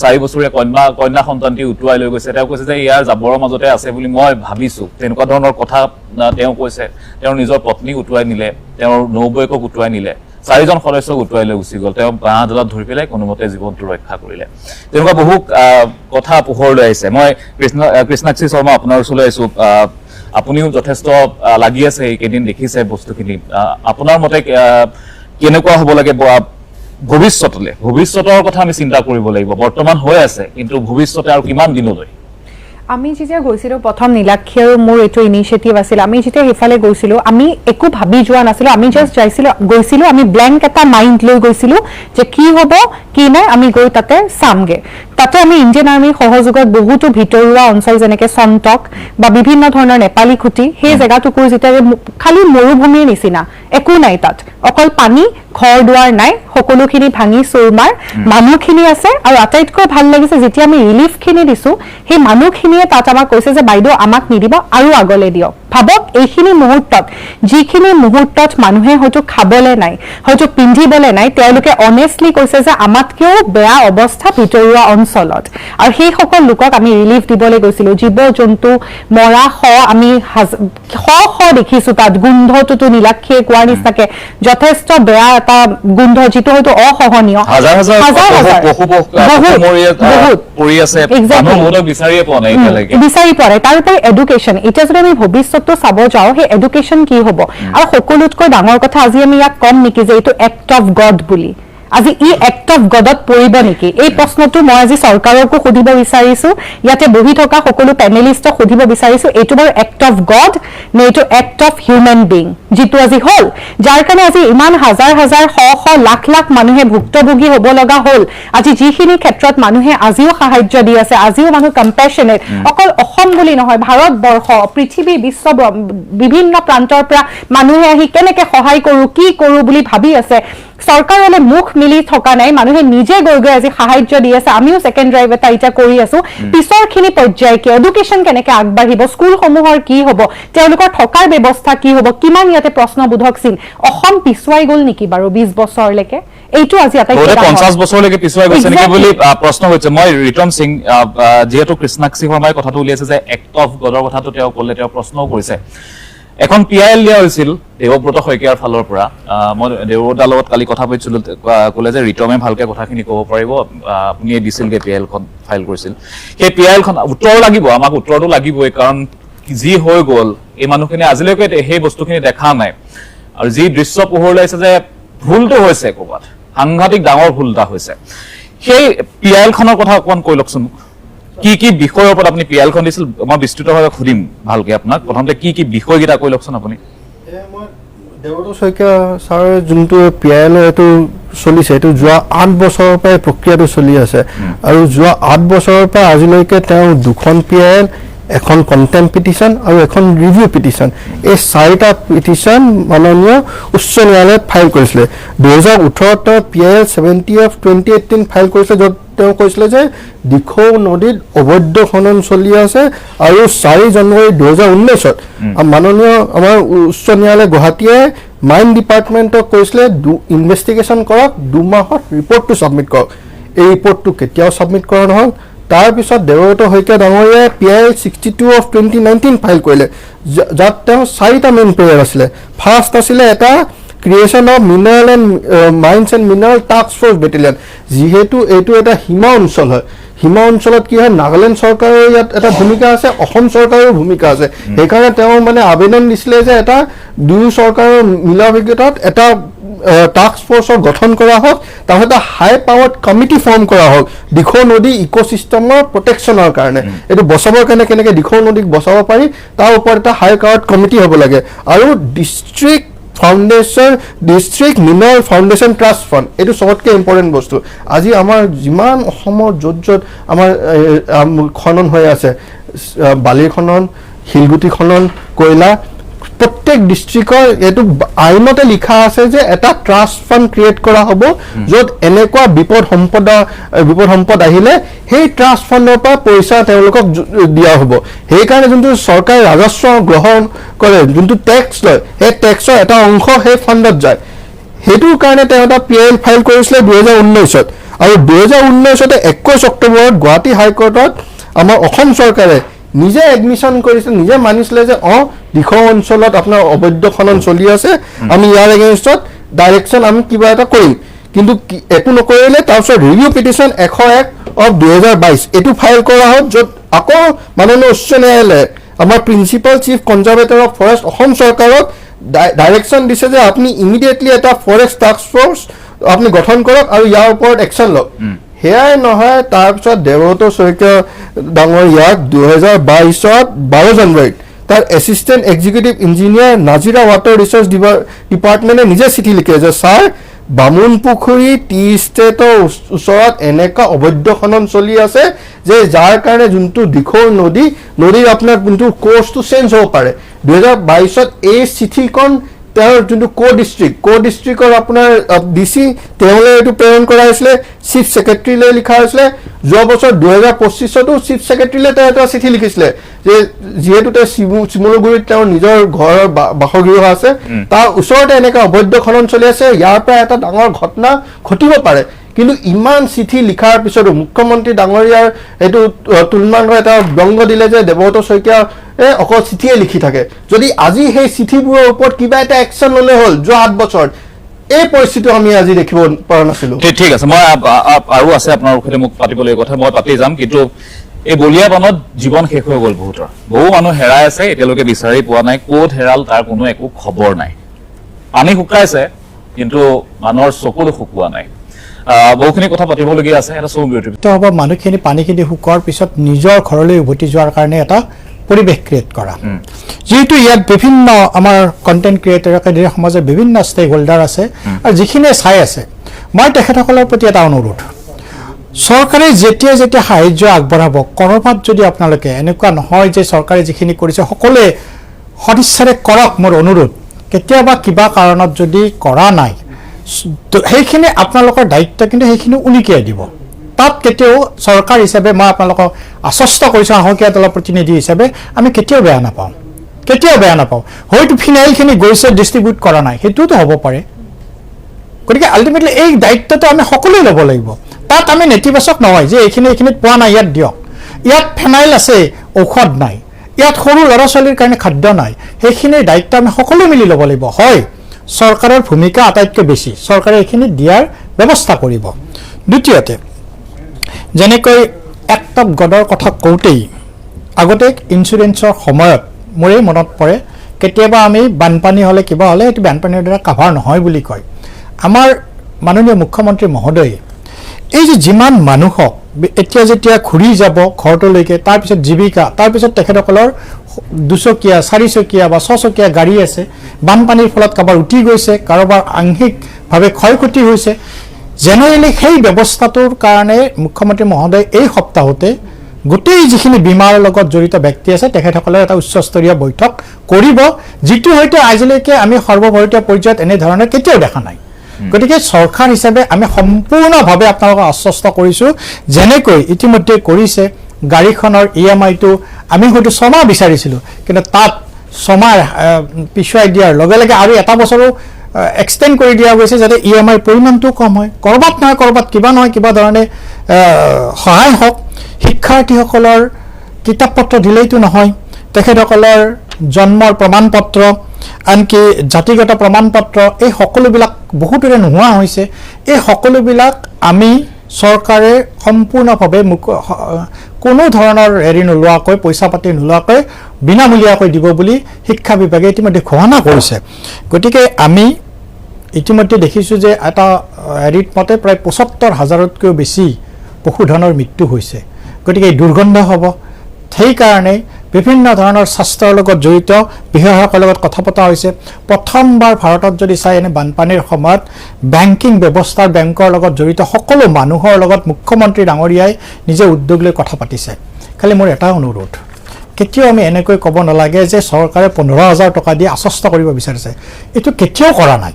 4 বছৰীয়া কন্যা সন্তানটি উটুৱাই লৈ গৈছে। তেওঁ কৈছে যে ইয়াৰ জাবৰৰ মাজতে আছে বুলি মই ভাবিছো, তেনেকুৱা ধৰণৰ কথা তেওঁ কৈছে। তেওঁৰ নিজৰ পত্নীক উটুৱাই নিলে, তেওঁৰ নবৌয়েকক উটুৱাই নিলে, 4জন সদস্যক উটুৱাই লৈ গুচি গ'ল। তেওঁ বাঁহডালত ধৰি পেলাই কোনোমতে জীৱনটো ৰক্ষা কৰিলে। তেনেকুৱা বহু কথা পোহৰলৈ আহিছে। মই কৃষ্ণাক্ষী শৰ্মা আপোনাৰ ওচৰলৈ আহিছো। আপুনিও যথেষ্ট লাগি আছে, এইকেইদিন দেখিছে বস্তুখিনি। আপোনাৰ মতে কেনেকুৱা হ'ব লাগে ভৱিষ্যতৰ কথা আমি চিন্তা কৰিব লাগিব? বৰ্তমান হৈ আছে, কিন্তু ভৱিষ্যতে আৰু কিমান দিনলৈ? আমি যেতিয়া গৈছিলো প্ৰথম, নীলাক্ষী আৰু মোৰ এইটো ইনিচিয়েটিভ আছিল। আমি যেতিয়া সেইফালে গৈছিলো, আমি একো ভাবি যোৱা নাছিলো। আমি জাষ্ট গৈছিলো, আমি ব্লেংক এটা মাইণ্ড লৈ গৈছিলো যে কি হ'ব কি নাই, আমি গৈ তাতে চামগে। তাতে আমি ইণ্ডিয়ান আৰ্মিৰ সহযোগত বহুতো ভিতৰুৱা অঞ্চল, যেনেকে চন্তক বা বিভিন্ন ধৰণৰ নেপালী খুটি, সেই জেগাটুকুৰ যেতিয়া খালি মৰুভূমিৰ নিচিনা, একো নাই তাত, অকল পানী, ঘৰ দুৱাৰ নাই, সকলোখিনি ভাঙি চুৰমাৰ, মানুহখিনি আছে। আৰু আটাইতকৈ ভাল লাগিছে, যেতিয়া আমি ৰিলিফখিনি দিছো, সেই মানুহখিনিয়ে তাত আমাক কৈছে যে বাইদেউ আমাক নিদিব, আৰু আগলৈ দিয়ক। ভাবক, এইখিনি মুহূৰ্তত, যিখিনি মুহূৰ্তত মানুহে হয়তো খাবলৈ নাই, হয়তো পিন্ধিবলৈ নাই, তেওঁলোকে অনেষ্টলি কৈছে যে আমাতকেও বেয়া অৱস্থা ভিতৰুৱা অঞ্চলত। আৰু সেইসকল লোকক আমি ৰিলিফ দিবলৈ গৈছিলো। জীৱ জন্তু মৰা আমি দেখিছো তাত। গোন্ধটোতো নীলাক্ষীয়ে কোৱাৰ নিচিনাকে যথেষ্ট বেয়া এটা গোন্ধ, যিটো হয়তো অসহনীয়। বিচাৰি পোৱা নাই। তাৰোপৰি এডুকেশ্যন, এতিয়া যদি আমি ভৱিষ্যত পাছতো চাব যাওঁ সেই এডুকেশ্যন কি হ'ব আৰু সকলোতকৈ ডাঙৰ কথা আজি আমি ইয়াক কম নেকি যে এইটো এক্ট অফ গড বুলি আজি ই এক্ট অফ গডত পৰিব নেকি এই প্ৰশ্নটো মই আজি চৰকাৰকো সুধিব বিচাৰিছো ইয়াতে বহি থকা সকলো পেনেলিষ্টক সুধিব বিচাৰিছো এইটো বাৰু এক্ট অফ গড নে এইটো এক্ট অফ হিউমেন বিং যিটো আজি হ'ল যাৰ কাৰণে আজি ইমান হাজাৰ হাজাৰ শ শ লাখ লাখ মানুহে ভুক্তভোগী হ'ব লগা হ'ল আজি যিখিনি ক্ষেত্ৰত মানুহে আজিও সাহায্য দি আছে আজিও মানুহ কম্পেশ্যনেট অকল অসম বুলি নহয় ভাৰতবৰ্ষ পৃথিৱী বিশ্ব বিভিন্ন প্ৰান্তৰ পৰা মানুহে আহি কেনেকে সহায় কৰো কি কৰো বুলি ভাবি আছে চৰকাৰলৈ মুখ মিলি থকা নাই মানুহে নিজে গৈ গৈ আজি সাহায্য দি আছে আমিও সেকেন্ড ড্ৰাইভ এটা এতিয়া কৰি আছো পিছৰখিনি পৰ্যায় কি এডুকেশ্যন কেনেকে আগবাঢ়িব স্কুলসমূহৰ কি হ'ব তেওঁলোকৰ থকাৰ ব্যৱস্থা কি হ'ব কিমান ইয়াতে প্ৰশ্নবোধক চিন অসম পিছুৱাই গ'ল নেকি বাৰু 20 বছৰলৈকে এইটো আজি আটাইতকৈ 50 বছৰলৈকে পিছুৱাই গৈছে নেকি বুলি প্ৰশ্ন হৈছে মই ৰিতম সিং যিহেতু কৃষ্ণাক্ষী শৰ্মাই কথাটো উলিয়াইছে যে এক্ট অফ গডৰ কথাটো তেওঁ ক'লে তেওঁ প্ৰশ্নও কৰিছে এখন PIL দিয়া হৈছিল দেৱব্ৰত শইকীয়াৰ ফালৰ পৰা মই দেৱব্ৰতৰ লগত কালি কথা পাতিছিলো ক'লে যে ৰিতমে ভালকে কথাখিনি ক'ব পাৰিব আপুনি দিছিলগে PIL খন ফাইল কৰিছিল সেই PIL খন উত্তৰ লাগিব আমাক উত্তৰটো লাগিবই কাৰণ যি হৈ গ'ল এই মানুহখিনি আজিলৈকে সেই বস্তুখিনি দেখা নাই আৰু যি দৃশ্য পোহৰলৈ আহিছে যে ভুলটো হৈছে ক'ৰবাত সাংঘাতিক ডাঙৰ ভুল এটা হৈছে সেই PIL খনৰ কথা অকমান কৈ লওকচোন কি কি বিষয়ৰ ওপৰত আপুনি PIL খন দিছিল মই বিস্তৃতভাৱে সুধিম ভালকে আপোনাক প্ৰথমতে কি কি বিষয়কেইটা কৈ লওকচোন আপুনি দেৱব্ৰত শইকীয়া ছাৰৰ যোনটো PIL এইটো চলিছে এইটো যোৱা 8 বছৰৰ পৰাই প্ৰক্ৰিয়াটো চলি আছে আৰু যোৱা 8 বছৰৰ পৰা আজিলৈকে তেওঁ দুখন PIL এখন কন্টেম্প পিটিশন আৰু এখন ৰিভিউ পিটিশন এই চাৰিটা পিটিশন মাননীয় উচ্চ ন্যায়ালয়ত ফাইল কৰিছিলে 2018 PIL 70 of 2018 ফাইল কৰিছে য'ত তেওঁ কৈছিলে যে দিখৌ নদীত অবৈধ খনন চলি আছে আৰু 4 জানুৱাৰী 2019ত মাননীয় আমাৰ উচ্চ ন্যায়ালয় গুৱাহাটীয়ে মাইন ডিপাৰ্টমেণ্টক কৈছিলে ইনভেষ্টিগেশ্যন কৰক 2 মাহত ৰিপৰ্টটো ছাবমিট কৰক এই ৰিপৰ্টটো কেতিয়াও ছাবমিট কৰা নহ'ল তাৰপিছত দেৱব্ৰত শইকীয়া ডাঙৰীয়াই PIL 62 of 2019 ফাইল কৰিলে যাত তেওঁ 4টা মেইন প্ৰেয়াৰ আছিলে ফাৰ্ষ্ট আছিলে এটা creation of mineral and mines and mineral task force battalion যিহেতু এইটো এটা সীমা অঞ্চল হয় সীমা অঞ্চলত কি হয় নাগালেণ্ড চৰকাৰৰ ইয়াত এটা ভূমিকা আছে অসম চৰকাৰৰ ভূমিকা আছে সেইকাৰণে তেওঁ মানে আবেদন দিছিলে যে এটা দুয়ো চৰকাৰৰ মিলা অভিজ্ঞতাত এটা টাস্ক ফ'ৰ্চৰ গঠন কৰা হওক তাৰপিছত এটা হাই পাৱাৰ্ড কমিটি ফৰ্ম কৰা হওক দিখৌ নদী ইক'চিষ্টেমৰ প্ৰটেকশ্যনৰ কাৰণে এইটো বচাবৰ কাৰণে কেনেকৈ দিখৌ নদীক বচাব পাৰি তাৰ ওপৰত এটা হাই পাৱাৰ্ড কমিটি হ'ব লাগে আৰু district mineral foundation trust fund এইটো চবতকৈ ইম্পৰ্টেণ্ট বস্তু আজি আমাৰ যিমান অসমৰ য'ত য'ত আমাৰ খনন হৈ আছে বালিৰ খনন শিলগুটি খনন কয়লা প্ৰত্যেক ডিষ্ট্ৰিক্টৰ এইটো আইনতে লিখা আছে যে এটা ট্ৰাষ্ট ফাণ্ড ক্ৰিয়েট কৰা হ'ব য'ত এনেকুৱা বিপদ সম্পদ আহিলে সেই ট্ৰাষ্ট ফাণ্ডৰ পৰা পইচা তেওঁলোকক দিয়া হ'ব সেইকাৰণে যোনটো চৰকাৰে ৰাজস্ব গ্ৰহণ কৰে যোনটো টেক্স লয় সেই টেক্সৰ এটা অংশ সেই ফাণ্ডত যায় সেইটোৰ কাৰণে তেওঁ এটা PIL ফাইল কৰিছিলে 2019ত আৰু 2019তে 21 অক্টোবৰত গুৱাহাটী হাইকোৰ্টত আমাৰ অসম চৰকাৰে নিজে এডমিশ্যন কৰিছে নিজে মানিছিলে যে দিখৌ অঞ্চলত আপোনাৰ অবৈধ খনন চলি আছে আমি ইয়াৰ এগেইনষ্টত ডাইৰেকশ্যন আমি কিবা এটা কৰিম কিন্তু একো নকৰিলে তাৰপিছত ৰিভিউ পিটিশ্যন 101 of 2022 এইটো ফাইল কৰা হ'ল য'ত আকৌ মাননীয় উচ্চ ন্যায়ালয়ে আমাৰ principal chief conservator of forest Assam চৰকাৰক ডাইৰেকশ্যন দিছে যে আপুনি ইমিডিয়েটলি এটা ফৰেষ্ট টাস্ক ফ'ৰ্চ আপুনি গঠন কৰক আৰু ইয়াৰ ওপৰত একশ্যন লওক সেয়াই নহয় তাৰপিছত দেৱব্ৰত শইকীয়া ডাঙৰীয়াক 2022ত 12 জানুৱাৰীত তাৰ assistant executive engineer Nazira water research ডিপাৰ্টমেণ্টে নিজে চিঠি লিখে যে ছাৰ বামুণপুখুৰী টি ষ্টেটৰ ওচৰত এনেকুৱা অবৈধ খনন চলি আছে যে যাৰ কাৰণে যোনটো দিখৌ নদীৰ আপোনাৰ যোনটো কোৰ্চটো চেঞ্জ হ'ব পাৰে 2022ত এই চিঠিখন তেওঁৰ যোনটো ডিষ্ট্ৰিক্টৰ আপোনাৰ DC তেওঁলৈ এইটো প্ৰেৰণ কৰা হৈছিলে চিফ ছেক্ৰেটাৰীলৈ লিখা হৈছিলে যোৱা বছৰ 2025তো চিফ ছেক্ৰেটাৰীলৈ তেওঁ এটা চিঠি লিখিছিলে যে যিহেতু তেওঁ চিমলুগুৰিত তেওঁৰ নিজৰ ঘৰৰ বাসগৃহ আছে তাৰ ওচৰতে এনেকুৱা অবৈধ খনন চলি আছে ইয়াৰ পৰা এটা ডাঙৰ ঘটনা ঘটিব পাৰে কিন্তু ইমান চিঠি লিখাৰ পিছতো মুখ্যমন্ত্ৰী ডাঙৰীয়াৰ এইটো তুলনাত এটা ব্যংগ দিলে যে দেৱব্ৰত শইকীয়া অকল চিঠিয়ে লিখি থাকে যদি আজি সেই চিঠিবোৰৰ ওপৰত কিবা এটা একশ্যন ল'লে হ'ল যোৱা 8 বছৰত এই পৰিস্থিতি আমি আজি দেখিব পৰা নাছিলো ঠিক আছে মই আৰু আছে আপোনাৰ সৈতে মোক পাতিবলৈ কথা মই পাতি যাম কিন্তু এই বলিয়াপানত জীৱন শেষ হৈ গ'ল বহুতৰ। বহু মানুহ হেৰাই আছে, এতিয়ালৈকে বিচাৰি পোৱা নাই। ক'ত হেৰাল তাৰ কোনো একো খবৰ নাই। পানী শুকাইছে, কিন্তু মানুহৰ চকুলো শুকোৱা নাই। বহুখিনি কথা পাতিবলগীয়া আছে, এটা চমু বিৰতি। হ'ব মানুহখিনি পানীখিনি শুকোৱাৰ পিছত নিজৰ ঘৰলৈ উভতি যোৱাৰ কাৰণে এটা পৰিৱেশ ক্ৰিয়েট কৰা, যিহেতু ইয়াত বিভিন্ন আমাৰ কণ্টেণ্ট ক্ৰিয়েটৰকে ধৰি সমাজৰ বিভিন্ন ষ্টেক হোল্ডাৰ আছে, আৰু যিখিনিয়ে চাই আছে, মই তেখেতসকলৰ প্ৰতি এটা অনুৰোধ, চৰকাৰে যেতিয়া যেতিয়া সাহায্য আগবঢ়াব, ক'ৰবাত যদি আপোনালোকে এনেকুৱা নহয় যে চৰকাৰে যিখিনি কৰিছে সকলোৱে সদিচ্ছাৰে কৰক, মোৰ অনুৰোধ, কেতিয়াবা কিবা কাৰণত যদি কৰা নাই, সেইখিনি আপোনালোকৰ দায়িত্ব, কিন্তু সেইখিনি উলিকিয়াই দিব। তাত কেতিয়াও চৰকাৰ হিচাপে মই আপোনালোকক আশ্বস্ত কৰিছোঁ, সাহসীয়া দলৰ প্ৰতিনিধি হিচাপে আমি কেতিয়াও বেয়া নাপাওঁ, কেতিয়াও বেয়া নাপাওঁ। হয়তো ফিনাইলখিনি গৈছে, ডিষ্ট্ৰিবিউট কৰা নাই, সেইটোতো হ'ব পাৰে। গতিকে আল্টিমেটলি এই দায়িত্বটো আমি সকলোৱে ল'ব লাগিব। তাত আমি নেতিবাচক নহয় যে এইখিনিত পোৱা নাই, ইয়াত দিয়ক। ইয়াত ফেনাইল আছে, ঔষধ নাই। ইয়াত সৰু ল'ৰা ছোৱালীৰ কাৰণে খাদ্য নাই। সেইখিনিৰ দায়িত্ব আমি সকলোৱে মিলি ল'ব লাগিব। হয়, চৰকাৰৰ ভূমিকা আটাইতকৈ বেছি, চৰকাৰে এইখিনি দিয়াৰ ব্যৱস্থা কৰিব। দ্বিতীয়তে, যেনেকৈ এক্ট অফ গডৰ কথা কওঁতেই আগতে ইঞ্চুৰেঞ্চৰ সময়ত মোৰেই মনত পৰে, কেতিয়াবা আমি বানপানী হ'লে কিবা হ'লে এইটো বানপানীৰ দ্বাৰা কাভাৰ নহয় বুলি কয়। আমাৰ মাননীয় মুখ্যমন্ত্ৰী মহোদয়ে এই যে যিমান মানুহক এতিয়া যেতিয়া ঘূৰি যাব ঘৰটোলৈকে, তাৰপিছত জীৱিকা, তাৰপিছত তেখেতসকলৰ দুচকীয়া, চাৰিচকীয়া বা ছচকীয়া গাড়ী আছে, বানপানীৰ ফলত কাৰোবাৰ উটি গৈছে, কাৰোবাৰ আংশিকভাৱে ক্ষয়ক্ষতি হৈছে, জেনেৰেলি সেই ব্যৱস্থাটোৰ কাৰণে মুখ্যমন্ত্ৰী মহোদয় এই সপ্তাহতে গোটেই যিখিনি বীমাৰ লগত জড়িত ব্যক্তি আছে তেখেতসকলৰ এটা উচ্চস্তৰীয় বৈঠক কৰিব, যিটো হয়তো আজিলৈকে আমি সৰ্বভাৰতীয় পৰ্যায়ত এনেধৰণে কেতিয়াও দেখা নাই। গতিকে চৰকাৰ হিচাপে আমি সম্পূৰ্ণভাৱে আপোনালোকক আশ্বস্ত কৰিছোঁ, যেনেকৈ ইতিমধ্যে কৰিছে। গাড়ীখনৰ EMI-টো আমি হয়তো 6 মাহ বিচাৰিছিলোঁ, কিন্তু তাত 6 মাহ পিছুৱাই দিয়াৰ লগে লগে আৰু এটা বছৰো এক্সটেণ্ড কৰি দিয়া গৈছে, যাতে EMI পৰিমাণটো কম হয়, ক'ৰবাত নহয় ক'ৰবাত কিবা নহয় কিবা ধৰণে সহায় হওক। শিক্ষাৰ্থীসকলৰ কিতাপ পত্ৰ দিলেইতো নহয়, তেখেতসকলৰ জন্মৰ প্ৰমাণ পত্ৰ, আনকি জাতিগত প্ৰমাণ পত্ৰ, এই সকলোবিলাক বহুতৰে নোহোৱা হৈছে। এই সকলোবিলাক আমি চৰকাৰে সম্পূৰ্ণভাৱে কোনো ধৰণৰ হেৰি নোলোৱাকৈ, পইচা পাতি নোলোৱাকৈ বিনামূলীয়াকৈ দিব বুলি শিক্ষা বিভাগে ইতিমধ্যে ঘোষণা কৰিছে। গতিকে আমি ইতিমধ্যে দেখিছোঁ যে এটা হেৰিত মতে প্ৰায় ৭৫,০০০তকৈও বেছি পশুধনৰ মৃত্যু হৈছে। গতিকে এই দুৰ্গন্ধ হ'ব। সেইকাৰণে বিভিন্ন ধৰণৰ স্বাস্থ্যৰ লগত জড়িত বিশেষজ্ঞৰ লগত কথা পতা হৈছে। প্ৰথমবাৰ ভাৰতত যদি চাই এনে বানপানীৰ সময়ত বেংকিং ব্যৱস্থাৰ, বেংকৰ লগত জড়িত সকলো মানুহৰ লগত মুখ্যমন্ত্ৰী ডাঙৰীয়াই নিজে উদ্যোগ লৈ কথা পাতিছে। খালি মোৰ এটা অনুৰোধ, কেতিয়াও আমি এনেকৈ ক'ব নালাগে যে চৰকাৰে 15,000 টকা দি আশ্বস্ত কৰিব বিচাৰিছে, এইটো কেতিয়াও কৰা নাই।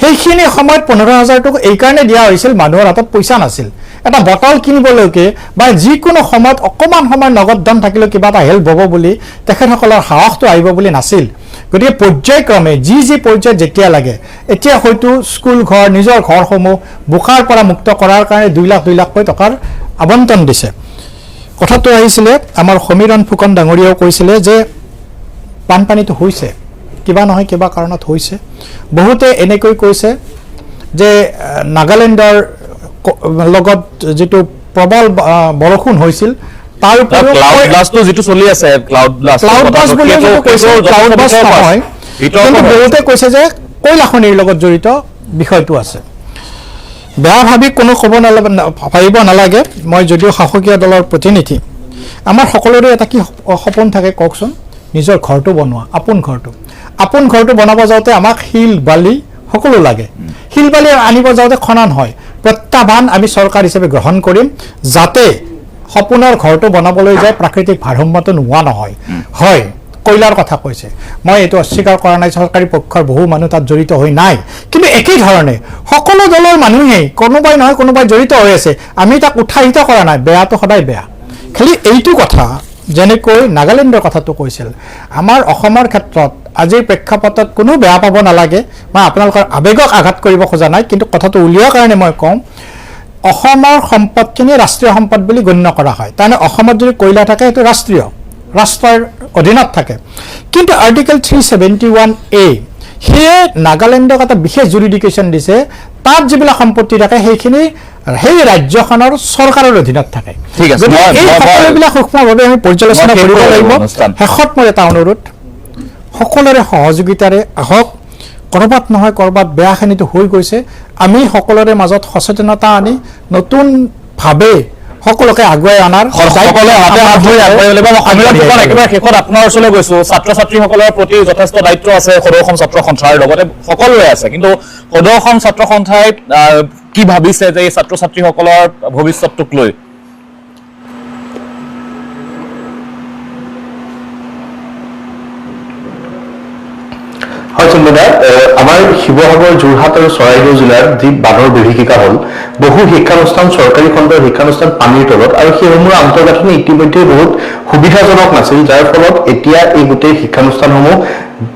সেইখিনি সময়ত 15,000 টকা এইকাৰণে দিয়া হৈছিল, মানুহৰ হাতত পইচা নাছিল। এটা বটল কিনিবলৈকে বা যিকোনো সময়ত অকণমান সময় নগদ ধন থাকিলেও কিবা এটা হেল্প হ'ব বুলি তেখেতসকলৰ সাহসটো আহিব বুলি নাছিল। গতিকে পৰ্যায়ক্ৰমে যি পৰ্যায়ত যেতিয়া লাগে, এতিয়া হয়তো স্কুল ঘৰ, নিজৰ ঘৰসমূহ বোকাৰ পৰা মুক্ত কৰাৰ কাৰণে 2 লাখকৈ টকাৰ আবণ্টন দিছে। কথাটো আহিছিলে, আমাৰ সমীৰণ ফুকন ডাঙৰীয়াও কৈছিলে যে বানপানীটো হৈছে, কিবা নহয় কিবা কাৰণত হৈছে। বহুতে এনেকৈ কৈছে যে নাগালেণ্ডৰ লগত যিটো প্ৰবল বৰষুণ হৈছিল, তাৰ উপৰিও ক্লাউড ব্লাষ্টটো যিটো চলি আছে, ক্লাউড ব্লাষ্ট বুলি কৈছে, ক্লাউড ব্লাষ্ট নহয়, কিন্তু বহুতে কৈছে যে কয়লা খনিৰ লগত জড়িত বিষয়টো আছে। বেয়া ভাবি কোনো ভাবিব নালাগে। মই যদিও সাহসীয়া দলৰ প্ৰতিনিধি, আমাৰ সকলোৰে এটা কি সপোন থাকে কওকচোন, নিজৰ ঘৰটো বনোৱা, আপোন ঘৰটো বনাব যাওঁতে আমাক শিল বালি সকলো লাগে। শিল বালি আনিব যাওঁতে খনন হয়। প্ৰত্যাহ্বান আমি চৰকাৰ হিচাপে গ্ৰহণ কৰিম, যাতে সপোনৰ ঘৰটো বনাবলৈ যায় প্ৰাকৃতিক ভাৰসাম্যটো নোহোৱা নহয়। হয়, কয়লাৰ কথা কৈছে, মই এইটো অস্বীকাৰ কৰা নাই, চৰকাৰী পক্ষৰ বহু মানুহ তাত জড়িত হৈ নাই, কিন্তু একেই ধৰণে সকলো দলৰ মানুহেই কোনোবাই নহয় কোনোবাই জড়িত হৈ আছে। আমি তাক উৎসাহিত কৰা নাই, বেয়াটো সদায় বেয়া। খালি এইটো কথা, যেনেকৈ নাগালেণ্ডৰ কথাটো কৈছিল, আমাৰ অসমৰ ক্ষেত্ৰত আজিৰ প্ৰেক্ষাপটত কোনো বেয়া পাব নালাগে। মই আপোনালোকৰ আৱেগক আঘাত কৰিব খোজা নাই, কিন্তু কথাটো উলিওৱাৰ কাৰণে মই কওঁ, অসমৰ সম্পদখিনি ৰাষ্ট্ৰীয় সম্পদ বুলি গণ্য কৰা হয়। তাৰমানে অসমত যদি কয়লা থাকে সেইটো ৰাষ্ট্ৰৰ অধীনত থাকে। কিন্তু আৰ্টিকেল 371A সেয়ে নাগালেণ্ডক এটা বিশেষ জুৰিডিকেশ্যন দিছে তাত যিবিলাক সম্পত্তি থাকে সেইখিনি সেই ৰাজ্যখনৰ চৰকাৰৰ অধীনত থাকে ঠিক আছে এই সকলোবিলাক সূক্ষ্মভাৱে আমি পৰ্যালোচনা কৰিব লাগিব শেষত মোৰ এটা অনুৰোধ সকলোৰে সহযোগিতাৰে আহক কৰবাত নহয় কৰবাত বেয়াখিনিটো হৈ গৈছে আমি সকলোৰে মাজত সচেতনতা আনি নতুনভাৱে সকলোকে আগুৱাই অনাৰ সকলে হাতে হাত ধৰি আগুৱাই লাগিব একেবাৰে শেষত আপোনাৰ ওচৰলৈ গৈছো ছাত্ৰ ছাত্ৰীসকলৰ প্ৰতি যথেষ্ট দায়িত্ব আছে সদৌ অসম ছাত্ৰ সন্থাৰ লগতে সকলোৰে আছে কিন্তু সদৌ অসম ছাত্ৰ সন্থাই কি ভাবিছে যে এই ছাত্ৰ ছাত্ৰীসকলৰ ভৱিষ্যতটোক লৈ হয় চিন্ময় আমাৰ শিৱসাগৰ যোৰহাট আৰু চৰাইদেউ জিলাৰ যি বানৰ বিভীষিকা হ'ল বহু শিক্ষানুষ্ঠান চৰকাৰী খণ্ডৰ শিক্ষানুষ্ঠান পানীৰ তলত আৰু সেইসমূহৰ আন্তঃগাঁথনি ইতিমধ্যে বহুত সুবিধাজনক নাছিল যাৰ ফলত এতিয়া এই গোটেই শিক্ষানুষ্ঠানসমূহ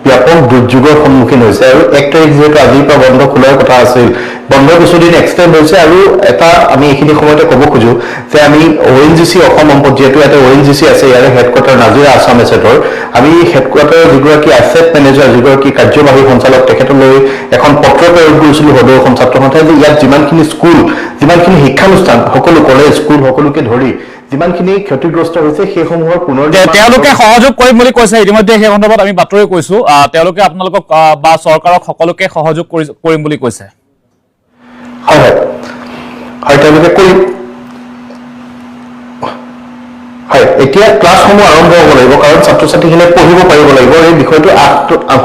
ব্যাপক দুৰ্যোগৰ সন্মুখীন হৈছে আৰু 1 তাৰিখ যিহেতু আজিৰ পৰা বন্ধ খোলাৰ কথা আছিল বন্ধ কিছুদিন এক্সটেণ্ড হৈছে আৰু এটা আমি এইখিনি সময়তে ক'ব খোজো যে আমি ONGC অসম সম্পদ যিহেতু ইয়াতে ONGC আছে ইয়াৰে হেডকোৱাৰ্টাৰ নাজিৰা আছাম এছেটৰ আমি হেডকোৱাৰ্টাৰৰ যিগৰাকী এছেট মেনেজাৰ যিগৰাকী কাৰ্যবাহী সঞ্চালক তেখেতলৈ এখন পত্ৰ প্ৰেৰণ কৰিছিলোঁ সদৌ অসম ছাত্ৰ সন্থাই যে ইয়াত যিমানখিনি স্কুল যিমানখিনি শিক্ষানুষ্ঠান সকলো কলেজ স্কুল সকলোকে ধৰি যিমানখিনি ক্ষতিগ্ৰস্ত হৈছে সেইসমূহৰ পুনৰ তেওঁলোকে সহযোগ কৰিম বুলি কৈছে ইতিমধ্যে সেই সন্দৰ্ভত আমি বাতৰি কৈছো তেওঁলোকে আপোনালোকক বা চৰকাৰক সকলোকে সহযোগ কৰিম বুলি কৈছে হয় হয় হয় তেওঁলোকে কৰিম হয় এতিয়া ক্লাছসমূহ আৰম্ভ হ'ব লাগিব কাৰণ ছাত্ৰ ছাত্ৰীখিনিয়ে পঢ়িব পাৰিব লাগিব এই বিষয়টো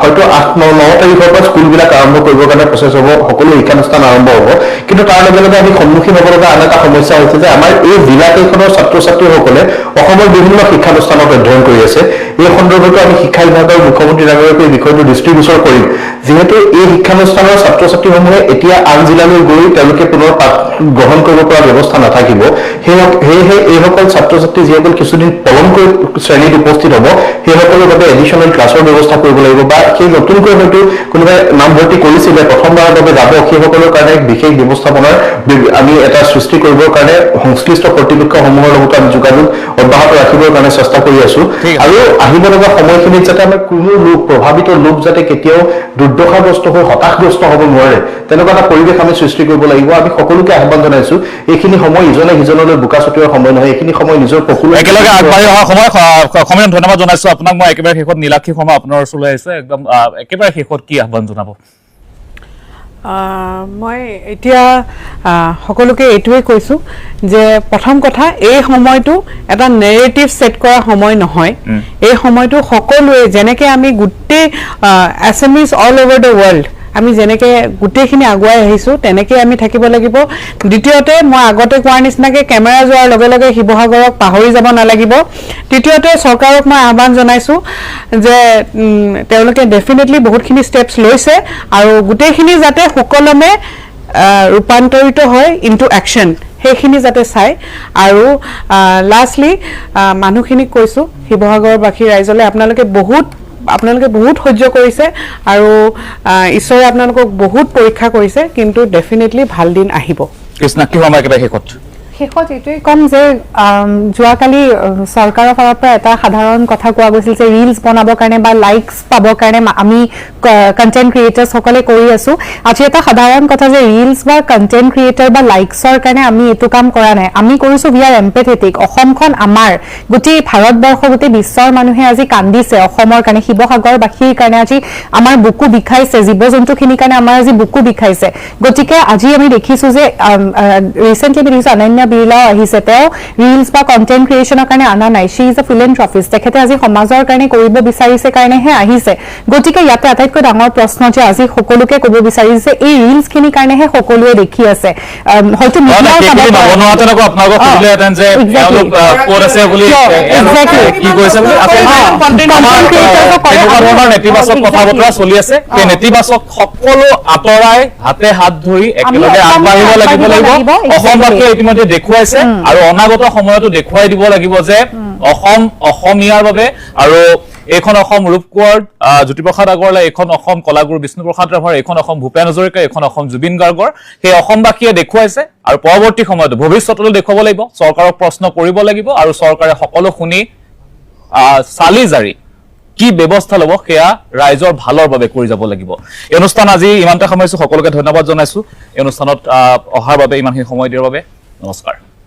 হয়তো 8-9 তাৰিখৰ পৰা স্কুলবিলাক আৰম্ভ কৰিবৰ কাৰণে প্ৰচেছ হ'ব সকলো শিক্ষানুষ্ঠান আৰম্ভ হ'ব কিন্তু তাৰ লগে লগে আমি সন্মুখীন হ'ব লগা আন এটা সমস্যা হৈছে যে আমাৰ এই জিলাকেইখনৰ ছাত্ৰ ছাত্ৰীসকলে অসমৰ বিভিন্ন শিক্ষানুষ্ঠানত অধ্যয়ন কৰি আছে এই সন্দৰ্ভতো আমি শিক্ষা বিভাগৰ মুখ্যমন্ত্ৰী ডাঙৰীয়াক এই বিষয়টো দৃষ্টিগোচৰ কৰিম যিহেতু এই শিক্ষানুষ্ঠানৰ ছাত্ৰ ছাত্ৰীসমূহে এতিয়া আন জিলালৈ গৈ তেওঁলোকে পুনৰ পাঠ গ্ৰহণ কৰিব পৰা ব্যৱস্থা নাথাকিব সেয়েহে এইসকল ছাত্ৰ ছাত্ৰী যিসকল কিছুদিন পলমকৈ শ্ৰেণীত উপস্থিত হ'ব সেইসকলৰ বাবে এডিশ্যনেল ক্লাছৰ ব্যৱস্থা কৰিব লাগিব বা সেই নতুনকৈ হয়তো কোনোবাই নামভৰ্তি কৰিছিলে প্ৰথমবাৰৰ বাবে যাব সেইসকলৰ কাৰণে বিশেষ ব্যৱস্থাপনাৰ আমি এটা সৃষ্টি কৰিবৰ কাৰণে সংশ্লিষ্ট কৰ্তৃপক্ষসমূহৰ লগতো আমি যোগাযোগ অব্যাহত ৰাখিবৰ কাৰণে চেষ্টা কৰি আছো আৰু আহিব লগা সময়খিনিত যাতে আমাৰ কোনো লোক প্ৰভাৱিত লোক যাতে কেতিয়াও দুৰ্দশাগ্ৰস্ত হৈ হতাশগ্ৰস্ত হ'ব নোৱাৰে তেনেকুৱা এটা পৰিৱেশ আমি সৃষ্টি কৰিব লাগিব আমি সকলোকে আহ্বান জনাইছো এইখিনি সময় ইজনে সিজনলৈ বোকা ছটিওৱাৰ সময় নহয় এইখিনি সময় নিজৰ পকুল একেলগে আগবাঢ়ি অহা সময় ধন্যবাদ জনাইছো আপোনাক মই একেবাৰে শেষত নীলাক্ষী শৰ্মা আপোনাৰ ওচৰলৈ আহিছে একদম একেবাৰে শেষত কি আহ্বান জনাব মই এতিয়া সকলোকে এইটোৱে কৈছোঁ যে প্ৰথম কথা এই সময়টো এটা নেৰেটিভ ছেট কৰা সময় নহয় এই সময়টো সকলোৱে যেনেকৈ আমি গোটেই এছএমইজ অল অভাৰ দ্য ৱৰ্ল্ড আমি যেনেকৈ গোটেইখিনি আগুৱাই আহিছোঁ তেনেকৈ আমি থাকিব লাগিব দ্বিতীয়তে মই আগতে কোৱাৰ নিচিনাকৈ কেমেৰা যোৱাৰ লগে লগে শিৱসাগৰক পাহৰি যাব নালাগিব তৃতীয়তে চৰকাৰক মই আহ্বান জনাইছোঁ যে তেওঁলোকে ডেফিনেটলি বহুতখিনি ষ্টেপছ লৈছে আৰু গোটেইখিনি যাতে সুকলমে ৰূপান্তৰিত হয় ইনটু একশ্যন সেইখিনি যাতে চাই আৰু লাষ্টলি মানুহখিনিক কৈছোঁ শিৱসাগৰবাসী ৰাইজলৈ আপোনালোকে বহুত সহ্য কৰিছে আৰু ঈশ্বৰে আপোনালোকক বহুত পৰীক্ষা কৰিছে কিন্তু ডেফিনেটলি ভাল দিন আহিব কৃষ্ণা কি সময় একেবাৰে শেষত এইটোৱেই ক'ম যে যোৱাকালি চৰকাৰৰ ফালৰ পৰা এটা সাধাৰণ কথা কোৱা গৈছিল যে ৰিলছ বনাবৰ কাৰণে বা লাইকছ পাবৰ কাৰণে আমি কণ্টেণ্ট ক্ৰিয়েটাৰ্ছসকলে কৰি আছোঁ আজি এটা সাধাৰণ কথা যে ৰিলছ বা কণ্টেণ্ট ক্ৰিয়েটাৰ বা লাইকছৰ কাৰণে আমি এইটো কাম কৰা নাই আমি কৰিছোঁ উই আৰ এম্পেথেটিক অসমখন আমাৰ গোটেই ভাৰতবৰ্ষ গোটেই বিশ্বৰ মানুহে আজি কান্দিছে অসমৰ কাৰণে শিৱসাগৰবাসীৰ কাৰণে আজি আমাৰ বুকু বিষাইছে জীৱ জন্তুখিনিৰ কাৰণে আমাৰ আজি বুকু বিষাইছে গতিকে আজি আমি দেখিছোঁ যে ৰিচেণ্টলি আমি দেখিছোঁ অনন্য বিৰলাও আহিছে তেওঁ ৰিলছ বা কণ্টেণ্ট ক্ৰিয়েশ্যনৰ কাৰণে অনা নাই শ্বি ইজ এ ফিলেন্থ্ৰপিষ্ট তেখেতে আজি সমাজৰ কাৰণে কৰিব বিচাৰিছে কাৰণেহে আহিছে গতিকে ইয়াতে আটাইতকৈ ডাঙৰ প্ৰশ্ন যে আজি সকলোকে ক'ব বিচাৰিছে এই ৰিলছখিনিৰ কাৰণেহে সকলোৱে দেখি আছে হয়তো নেতিবাচক কথা বতৰা চলি আছে সেই নেতিবাচক সকলো আঁতৰাই হাতে হাত ধৰি একেলগে আগবাঢ়িব লাগিব অসমবাসীয়ে ইতিমধ্যে দেখুৱাইছে আৰু অনাগত সময়তো দেখুৱাই দিব লাগিব যে অসম অসমীয়াৰ বাবে আৰু এইখন অসম ৰূপ কোঁৱৰ জ্যোতিপ্ৰসাদ আগৰৱালা এইখন অসম কলাগুৰু বিষ্ণুপ্ৰসাদ ৰাভাৰ এইখন অসম ভূপেন হাজৰিকা এইখন অসম জুবিন গাৰ্গৰ সেই অসমবাসীয়ে দেখুৱাইছে আৰু পৰৱৰ্তী সময়তো ভৱিষ্যতলৈ দেখুৱাব লাগিব চৰকাৰক প্ৰশ্ন কৰিব লাগিব আৰু চৰকাৰে সকলো শুনি চালি জাৰি কি ব্যৱস্থা ল'ব সেয়া ৰাইজৰ ভালৰ বাবে কৰি যাব লাগিব। এই অনুষ্ঠান আজি ইমানতে সামৰিছো, সকলোকে ধন্যবাদ জনাইছো এই অনুষ্ঠানত অহাৰ বাবে, ইমানখিনি সময় দিয়াৰ বাবে। নমস্কাৰ।